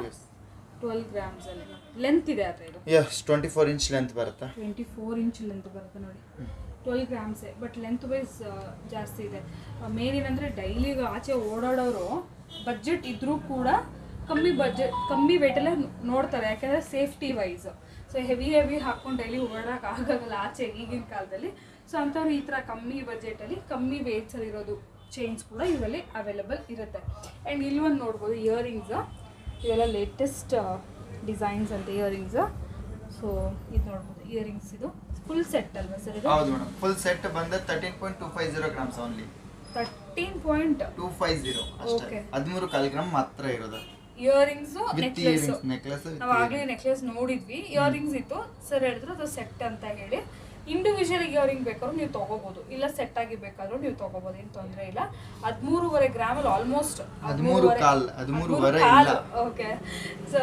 12 ಗ್ರಾಮ್ಸ್ ಅಲ್ಲಿ ಲೆಂತ್ ಇದೆ ಆದರೆ ಇದು. ಎಸ್ 24 ಇಂಚ್ ಲೆಂತ್ ಬರುತ್ತೆ. 24 ಇಂಚ್ ಲೆಂತ್ ಬರುತ್ತೆ ನೋಡಿ. 12 ಗ್ರಾಮ್ಸೇ. ಬಟ್ ಲೆಂತ್ ವೈಸ್ ಜಾಸ್ತಿ ಇದೆ. ಮೇನ್ ಏನಂದರೆ ಡೈಲಿ ಆಚೆ ಓಡಾಡೋರು ಬಡ್ಜೆಟ್ ಇದ್ರೂ ಕೂಡ ಕಮ್ಮಿ ವೇಟಲ್ಲೇ ನೋಡ್ತಾರೆ. ಯಾಕೆಂದರೆ ಸೇಫ್ಟಿ ವೈಸ್. ಸೊ ಹೆವಿ ಹಾಕ್ಕೊಂಡು ಡೈಲಿ ಓಡಾಡೋಕೆ ಆಗೋಲ್ಲ ಆಚೆ ಈಗಿನ ಕಾಲದಲ್ಲಿ. ಸೊ ಅಂಥವ್ರು ಈ ಥರ ಕಮ್ಮಿ ಬಜೆಟಲ್ಲಿ ಕಮ್ಮಿ ವೇಟ್ಸಲ್ಲಿ ಇರೋದು ಚೈನ್ಸ್ ಕೂಡ ಇದರಲ್ಲಿ ಅವೈಲೇಬಲ್ ಇರುತ್ತೆ. ಆ್ಯಂಡ್ ಇಲ್ಲಿ ಒಂದು ನೋಡ್ಬೋದು ಇಯರಿಂಗ್ಸ್. ಇವೆಲ್ಲ ಲೇಟೆಸ್ಟ್ ಡಿಸೈನ್ಸ್ ಅಂತ ಇಯರಿಂಗ್ಸ್. ಸೊ ಇದು ನೋಡ್ಬೋದು ಇಯರಿಂಗ್ಸ್. ಇದು ಫುಲ್ ಸೆಟ್ ಅಲ್ವಾ ಸರ್ ಇದು? ಹೌದು ಮೇಡಮ್. ಫುಲ್ ಸೆಟ್ ಬಂದು 13.250 ಗ್ರಾಮ್ಸ್ ಓನ್ಲಿ. 13.250 ಅಷ್ಟೇ. 13.25 ಗ್ರಾಮ್ ಮಾತ್ರ ಇರೋದು. ಇಯರಿಂಗ್ಸ್ ನೆಕ್ಲೆಸ್ ನಾವು ಆಗಲೇ ನೆಕ್ಲೆಸ್ ನೋಡಿದ್ವಿ. ಇಯರಿಂಗ್ಸ್ ಇತ್ತು ಸರ್ ಹೇಳಿದ್ರು ಅದು ಸೆಟ್ ಅಂತ ಹೇಳಿ. ಇಂಡಿವಿಜುವಲ್ ಇಯರಿಂಗ್ ಬೇಕಾದ್ರೂ ನೀವು ತೊಗೋಬೋದು, ಇಲ್ಲ ಸೆಟ್ ಆಗಿ ಬೇಕಾದ್ರೂ ನೀವು ತೊಗೋಬೋದು. ಏನು ತೊಂದರೆ ಇಲ್ಲ. 13.5 ಗ್ರಾಮಲ್ಲಿ ಆಲ್ಮೋಸ್ಟ್ 13.5. ಓಕೆ. ಸೊ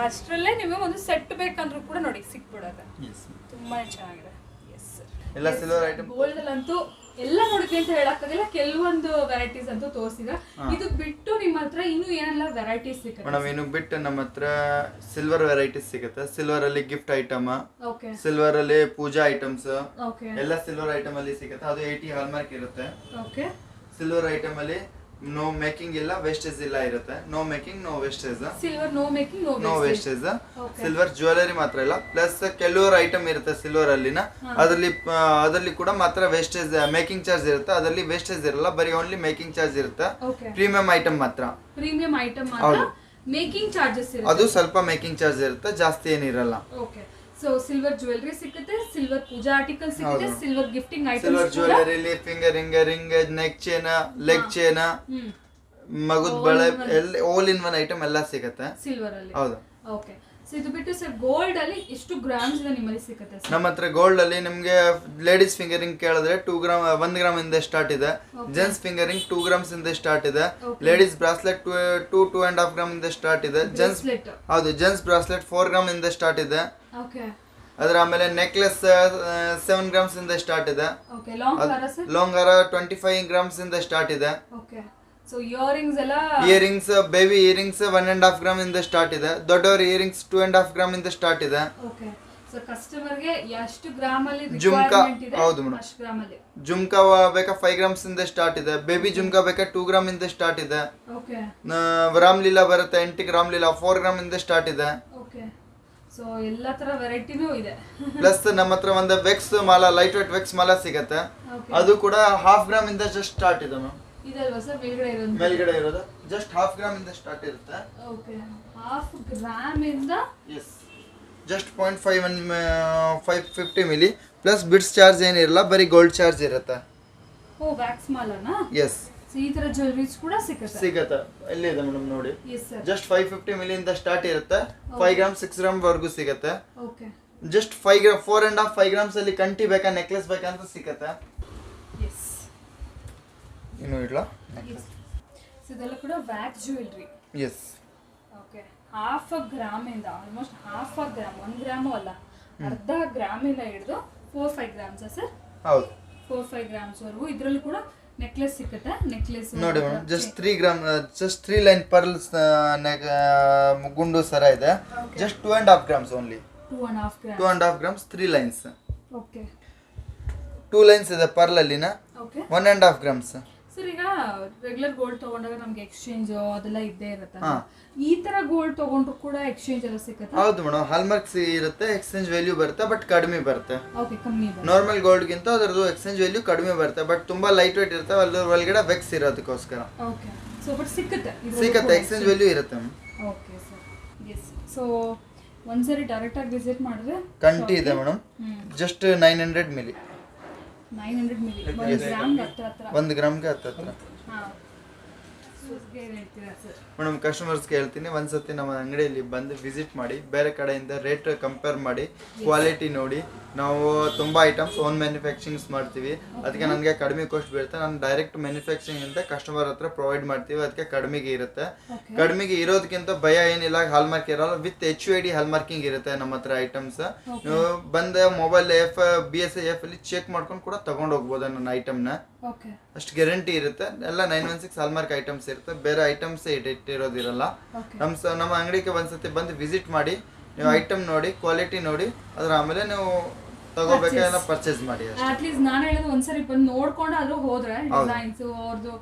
ಅಷ್ಟರಲ್ಲೇ ನಿಮಗೆ ಒಂದು ಸೆಟ್ ಬೇಕಂದ್ರೂ ಕೂಡ ನೋಡಿ ಸಿಕ್ಬಿಡುತ್ತೆ. ತುಂಬಾ ಚೆನ್ನಾಗಿದೆ. ಎಸ್ ಎಲ್ಲ ಸಿಲ್ವರ್ ಐಟಮ್. ಗೋಲ್ಡಲ್ಲಂತೂ ಎಲ್ಲ ನೋಡಿದ್ವಿ ಅಂತ ಹೇಳಕ್ಕಾಗಿಲ್ಲ. ಕೆಲವೊಂದು ವೆರೈಟೀಸ್ ಅಂತೂ ತೋರಿಸಿದ. ಇದು ಬಿಟ್ಟು ನಿಮ್ಮ ಹತ್ರ ಇನ್ನೂ ಏನೆಲ್ಲ ವೆರೈಟೀಸ್ ಸಿಗುತ್ತೆ ಮೇಡಮ್? ಇನ್ನು ಬಿಟ್ಟು ನಮ್ಮ ಹತ್ರ ಸಿಲ್ವರ್ ವೆರೈಟೀಸ್ ಸಿಗುತ್ತೆ. ಸಿಲ್ವರ್ ಅಲ್ಲಿ ಗಿಫ್ಟ್ ಐಟಮ್, ಓಕೆ. ಸಿಲ್ವರ್ ಅಲ್ಲಿ ಪೂಜಾ ಐಟಮ್ಸ್ ಓಕೆ. ಎಲ್ಲ ಸಿಲ್ವರ್ ಐಟಮ್ ಅಲ್ಲಿ ಸಿಗುತ್ತೆ. ಅದು 80 ಹಾಲ್ಮಾರ್ಕ್ ಇರುತ್ತೆ. ಓಕೆ. ಸಿಲ್ವರ್ ಐಟಮ್ ಅಲ್ಲಿ ನೋ ಮೇಕಿಂಗ್ ಇಲ್ಲ, ವೇಸ್ಟೇಜ್ ಇಲ್ಲ ಇರುತ್ತೆ. No making no wastage. Silver no making no wastage. Silver jewellery ಮಾತ್ರ ಇಲ್ಲ. ಪ್ಲಸ್ ಕೆಲವರು ಐಟಮ್ ಇರುತ್ತೆ ಸಿಲ್ವರ್ ಅಲ್ಲಿನ, ಅದರಲ್ಲಿ ಕೂಡ ಮಾತ್ರ ವೇಸ್ಟೇಜ್ ಮೇಕಿಂಗ್ ಚಾರ್ಜ್ ಇರುತ್ತೆ. ಅದರಲ್ಲಿ ವೇಸ್ಟೇಜ್ ಇರಲ್ಲ, ಬರೀ ಓನ್ಲಿ ಮೇಕಿಂಗ್ ಚಾರ್ಜ್ ಇರುತ್ತೆ. ಪ್ರೀಮಿಯಂ ಐಟಮ್ ಮಾತ್ರ. ಪ್ರೀಮಿಯಂ ಐಟಮ್ ಮಾತ್ರ ಮೇಕಿಂಗ್ ಚಾರ್ಜಸ್ ಇರುತ್ತೆ. ಅದು ಸ್ವಲ್ಪ ಮೇಕಿಂಗ್ ಚಾರ್ಜ್ ಇರುತ್ತೆ, ಜಾಸ್ತಿ ಏನಿರಲ್ಲ. ಓಕೆ. ಸೊ ಸಿಲ್ವರ್ ಜ್ಯುವೆಲರಿ ಸಿಗುತ್ತೆ, ಸಿಲ್ವರ್ ಪೂಜಾ ಆರ್ಟಿಕಲ್ ಸಿಗುತ್ತೆ, silver gifting items, silver jewellery, finger ring ring, neck chain, leg chain, ಮಗುದ್ ಬಳೆ, ಆಲ್ ಇನ್ ಒನ್ ಐಟಮ್ ಎಲ್ಲ ಸಿಗುತ್ತೆ ಸಿಲ್ವರ್ ಅಲ್ಲಿ. ಹೌದು. ಓಕೆ. ಸೊ ಇದು ಬಿಟ್ಟು ಸರ್ ಗೋಲ್ಡ್ ಅಲ್ಲಿ ಎಷ್ಟು ಗ್ರಾಮ್ಸ್ ನಿಮ್ಮಲ್ಲಿ ಸಿಗುತ್ತೆ ಸರ್? ನಮ್ಮ ಹತ್ರ ಗೋಲ್ಡ್ ಅಲ್ಲಿ ನಿಮ್ಗೆ ಲೇಡೀಸ್ ಫಿಂಗರಿಂಗ್ ಕೇಳಿದ್ರೆ 2 ಗ್ರಾಮ್ 1 ಗ್ರಾಮ್ ಇಂದ ಸ್ಟಾರ್ಟ್ ಇದೆ. ಜೆಂಟ್ಸ್ ಫಿಂಗರಿಂಗ್ 2 ಗ್ರಾಮ್ಸ್ ಇಂದ ಸ್ಟಾರ್ಟ್ ಇದೆ. ಲೇಡೀಸ್ ಬ್ರಾಸ್ಲೆಟ್ 2.5 ಗ್ರಾಮ್ ಇಂದ ಸ್ಟಾರ್ಟ್ ಇದೆ. ಜೆಂಟ್ಸ್ ಹೌದು ಜೆಂಟ್ಸ್ ಬ್ರಾಸ್ಲೆಟ್ 4 ಗ್ರಾಮ್ ಇಂದ ಸ್ಟಾರ್ಟ್ ಇದೆ. ಓಕೆ. ಅದರ ಆಮೇಲೆ ನೆಕ್ಲೆಸ್ 7 ಗ್ರಾಮ್ಸ್ ಇಂದ ಸ್ಟಾರ್ಟ್ ಇದೆ. ಓಕೆ. ಲಾಂಗ್ ಹಾರ ಸರ್? ಲಾಂಗ್ ಹಾರ 25 ಗ್ರಾಮ್ಸ್ ಇಂದ ಸ್ಟಾರ್ಟ್ ಇದೆ. ಓಕೆ. ಸೊ ಇಯರಿಂಗ್ಸ್ ಎಲ್ಲ ಇಯರಿಂಗ್ಸ್ ಬೇಬಿ ಇಯರಿಂಗ್ಸ್ 1.5 ಗ್ರಾಮ್ ಇಂದ ಸ್ಟಾರ್ಟ್ ಇದೆ. ದೊಡ್ಡವರ ಇಯರಿಂಗ್ಸ್ 2.5 ಗ್ರಾಮ್ ಇಂದ ಸ್ಟಾರ್ಟ್ ಇದೆ. ಓಕೆ. ಸೊ ಕಸ್ಟಮರ್ ಗೆ ಎಷ್ಟು ಗ್ರಾಮ್ ಅಲ್ಲಿ ಜುಮ್ಕಾ ರಿಕ್ವೈರ್ಮೆಂಟ್ ಇದೆ ಹೌದು ಮೇಡಮ್. ಅಷ್ಟು ಗ್ರಾಮ್ ಅಲ್ಲಿ ಜುಮ್ಕಾ ಬೇಕಾ 5 ಗ್ರಾಮ್ಸ್ ಇಂದ ಸ್ಟಾರ್ಟ್ ಇದೆ. ಬೇಬಿ ಜುಮ್ಕಾ ಬೇಕಾ 2 ಗ್ರಾಮ್ ಇಂದ ಸ್ಟಾರ್ಟ್ ಇದೆ. ಓಕೆ. ರಾಮ್ಲೀಲಾ ಬರುತ್ತೆ 8 ಗ್ರಾಮ್ ಲೀಲಾ 4 ಗ್ರಾಮ್ ಇಂದ ಸ್ಟಾರ್ಟ್ ಇದೆ. ಓಕೆ. ಸೊ ಎಲ್ಲಾ ತರ ವೆರೈಟಿನೂ ಇದೆ. ಪ್ಲಸ್ ನಮ್ಮ ಹತ್ರ ಒಂದು ವೆಕ್ಸ್ ಮಾಲ ಲೈಟ್ ವೇಟ್ ವೆಕ್ಸ್ ಮಾಲ ಸಿಗುತ್ತೆ. ಅದು ಕೂಡ 1/2 ಗ್ರಾಮ್ ಇಂದ ಜಸ್ಟ್ ಸ್ಟಾರ್ಟ್ ಇದೆ ಮ್ಯಾಮ್. ಇದಲ್ವಾ ಸರ್ ಮೇಲ್ಗಡೆ ಇರೋದು? ಮೇಲ್ಗಡೆ ಇರೋದು ಜಸ್ಟ್ 1/2 ಗ್ರಾಮ್ ಇಂದ ಸ್ಟಾರ್ಟ್ ಇರುತ್ತೆ. ಓಕೆ. 1/2 ಗ್ರಾಮ್ ಇಂದ yes just 0.550 milli plus bits charge ಏನಿರಲ್ಲ, ಬರೀ ಗೋಲ್ಡ್ ಚಾರ್ಜ್ ಇರುತ್ತೆ. ಓ ವ್ಯಾಕ್ಸ್ ಮಾಲನಾ? ಎಸ್. ಸೊ ಈ ತರ ಜ್ಯುವೆಲರೀಸ್ ಕೂಡ ಸಿಗುತ್ತೆ. ಎಲ್ಲಿದೆ ಮೇಡಮ್ ನೋಡಿ. Yes sir. ಜಸ್ಟ್ 550 ಮಿಲಿ ಇಂದ ಸ್ಟಾರ್ಟ್ ಇರುತ್ತೆ. 5 ಗ್ರಾಮ್ 6 ಗ್ರಾಮ್ ವರೆಗೂ ಸಿಗುತ್ತೆ. ಓಕೆ. ಜಸ್ಟ್ 5 ಗ್ರಾಮ್ 4.5 5 ಗ್ರಾಮ್ಸ್ ಅಲ್ಲಿ ಕಂಟಿ ಬೇಕಾ ನೆಕ್ಲೆಸ್ ಬೇಕಾ ಅಂತ ಸಿಗುತ್ತೆ. ಎಸ್. ಇನ್ನು ಇಡ್ಲಾ? ಸೊ ಇದೆಲ್ಲ ಕೂಡ wax jewellery. Yes. Okay. 1/2 gram ಇಂದ ಆಲ್ಮೋಸ್ಟ್ 1/2 ಗ್ರಾಮ್ 1 ಗ್ರಾಮು ಅಲ್ಲ, ಅರ್ಧ ಗ್ರಾಮ್ ಇಂದ ಹಿಡಿದು 4-5 ಗ್ರಾಮ್ಸ್ ಸರ್? ಹೌದು. 4-5 ಗ್ರಾಮ್ಸ್ ವರೆಗೂ ಇದರಲ್ಲಿ ಕೂಡ ನೆಕ್ಲೆಸ್ ಸಿಗುತ್ತೆ. ನೆಕ್ಲೆಸ್ ನೋಡಿ madam just 3 gram just 3 line pearls ಗುಂಡು ಸರ ಇದೆ. Just 2.5 grams only. 2.5 grams 3 lines. Okay. 2 lines ಇದೆ ಪರ್ಲ್ ಅಲ್ಲಿನ. ಓಕೆ. 1.5 ಗ್ರಾಮ್ಸ್. ಸರ್ ಈಗ ರೆಗ್ಯುಲರ್ ಗೋಲ್ಡ್ ತಗೊಂಡಾಗ ನಮ್ಗೆ ಎಕ್ಸ್ಚೇಂಜ್ ಅದೆಲ್ಲ ಇದ್ದೇ ಇರುತ್ತೆ. ಈ ತರ ಗೋಲ್ಡ್ ತಗೊಂಡ್ರು ಕೂಡ ಎಕ್ಸ್ಚೇಂಜ್ ಎಲ್ಲ ಸಿಗುತ್ತೆ? ಹೌದು ಮೇಡಮ್. ಹಾಲ್ಮಾರ್ಕ್ಸ್ ಇರುತ್ತೆ, ಎಕ್ಸ್ಚೇಂಜ್ ವ್ಯಾಲ್ಯೂ ಬರುತ್ತೆ, ಬಟ್ ಕಡಿಮೆ ಬರುತ್ತೆ. ಓಕೆ. ಕಮ್ಮಿ ಬರುತ್ತೆ. ನಾರ್ಮಲ್ ಗೋಲ್ಡ್ ಗಿಂತ ಅದರದ್ದು ಎಕ್ಸ್ಚೇಂಜ್ ವ್ಯಾಲ್ಯೂ ಕಡಿಮೆ ಬರುತ್ತೆ, ಬಟ್ ತುಂಬಾ ಲೈಟ್ ವೇಟ್ ಇರುತ್ತೆ. ಅದ್ರ ಒಳಗಡೆ ವೆಕ್ಸ್ ಇರೋದಕ್ಕೋಸ್ಕರ. ಓಕೆ. ಸೊ ಬಟ್ ಸಿಗುತ್ತೆ ಎಕ್ಸ್ಚೇಂಜ್ ವ್ಯಾಲ್ಯೂ ಇರುತ್ತೆ. Okay sir. ಎಸ್. ಸೊ ಒಂದ್ಸರಿ ಡೈರೆಕ್ಟ್ ಆಗಿ ವಿಸಿಟ್ ಮಾಡಿದ್ರೆ ಕಂಟಿ ಇದೆ ಮೇಡಮ್. Just 900 milli. 900 ಮಿಲಿ 1 ಗ್ರಾಮ್ಗೆ ಹತ್ರ 1 ಗ್ರಾಮ್ಗೆ ಹತ್ರ. ಹಾಂ. ಏನು ಹೇಳ್ತೀರಾ ಸರ್? ಮೇಡಮ್ ಕಸ್ಟಮರ್ಸ್ಗೆ ಹೇಳ್ತೀನಿ, ಒಂದ್ಸತಿ ನಮ್ಮ ಅಂಗಡಿಯಲ್ಲಿ ಬಂದು ವಿಸಿಟ್ ಮಾಡಿ, ಬೇರೆ ಕಡೆಯಿಂದ ರೇಟ್ ಕಂಪೇರ್ ಮಾಡಿ, ಕ್ವಾಲಿಟಿ ನೋಡಿ. ನಾವು ತುಂಬ ಐಟಮ್ಸ್ ಓನ್ ಮ್ಯಾನುಫ್ಯಾಕ್ಚರಿಂಗ್ಸ್ ಮಾಡ್ತೀವಿ, ಅದಕ್ಕೆ ನನಗೆ ಕಡಿಮೆ ಕಾಸ್ಟ್ ಬೀಳುತ್ತೆ. ನಾನು ಡೈರೆಕ್ಟ್ ಮ್ಯಾನುಫ್ಯಾಕ್ಚರಿಂಗ್ ಅಂತ ಕಸ್ಟಮರ್ ಹತ್ರ ಪ್ರೊವೈಡ್ ಮಾಡ್ತೀವಿ, ಅದಕ್ಕೆ ಕಡಿಮೆಗೆ ಇರುತ್ತೆ. ಕಡಿಮೆಗೆ ಇರೋದಕ್ಕಿಂತ ಭಯ ಏನಿಲ್ಲ, ಹಾಲ್ಮಾರ್ಕ್ ಇರೋಲ್ಲ, ವಿತ್ HUID ಹಾಲ್ಮಾರ್ಕಿಂಗ್ ಇರುತ್ತೆ ನಮ್ಮ ಹತ್ರ ಐಟಮ್ಸ್. ನೀವು ಬಂದ ಮೊಬೈಲ್ BSIF ಅಲ್ಲಿ ಚೆಕ್ ಮಾಡ್ಕೊಂಡು ಕೂಡ ತಗೊಂಡು ಹೋಗ್ಬೋದು ನನ್ನ ಐಟಮ್ನ. ಅಷ್ಟು ಗ್ಯಾರಂಟಿ ಇರುತ್ತೆ. ಎಲ್ಲ 916 ಹಾಲ್ಮಾರ್ಕ್ ಐಟಮ್ಸ್ ಇರುತ್ತೆ, ಬೇರೆ ಐಟಮ್ಸ್ ಇಟ್ಟಿರೋದಿರಲ್ಲ. ನಮ್ಮ ಅಂಗಡಿಗೆ ಒಂದ್ಸತಿ ಬಂದು ವಿಸಿಟ್ ಮಾಡಿ, ನೀವು ಐಟಮ್ ನೋಡಿ, ಕ್ವಾಲಿಟಿ ನೋಡಿ, ಅದ್ರ ಆಮೇಲೆ ನೀವು ತಗೋಬೇಕಾದ್ರೆ ಪರ್ಚೇಸ್ ಮಾಡಿ. ಅಟ್ಲೀಸ್ಟ್ ನಾನು ಹೇಳೋದು ಒಂದ್ಸರಿ ಬಂದು ನೋಡ್ಕೊಂಡು ಆದ್ರೂ ಹೋದ್ರೆ ಡಿಸೈನ್ಸ್ ಅವ್ರದ್ದು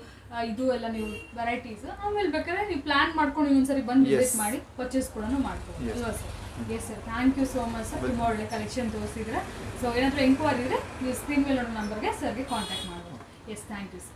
ಇದು ಎಲ್ಲ ನೀವು ವೆರೈಟೀಸ್ ಆಮೇಲೆ ಬೇಕಾದ್ರೆ ನೀವು ಪ್ಲಾನ್ ಮಾಡ್ಕೊಂಡು ಒಂದ್ಸರಿ ಬಂದು ವಿಸಿಟ್ ಮಾಡಿ ಪರ್ಚೇಸ್ ಕೂಡ ಮಾಡ್ಬೋದು ಅಲ್ವಾ sir? Yes sir. Thank you so much sir. ತುಂಬ ಒಳ್ಳೆ ಕಲೆಕ್ಷನ್ ತೋರಿಸಿದ್ರೆ. ಸೊ ಏನಾದರೂ ಎಂಕ್ವೈರಿ ಇದ್ರೆ ನೀವು ಸ್ಕ್ರೀನ್ ಮೇಲೆ ನೋಡೋ ನಂಬರ್ಗೆ ಸರ್ಗೆ ಕಾಂಟ್ಯಾಕ್ಟ್ ಮಾಡ್ಬೋದು. ಎಸ್. Thank you sir.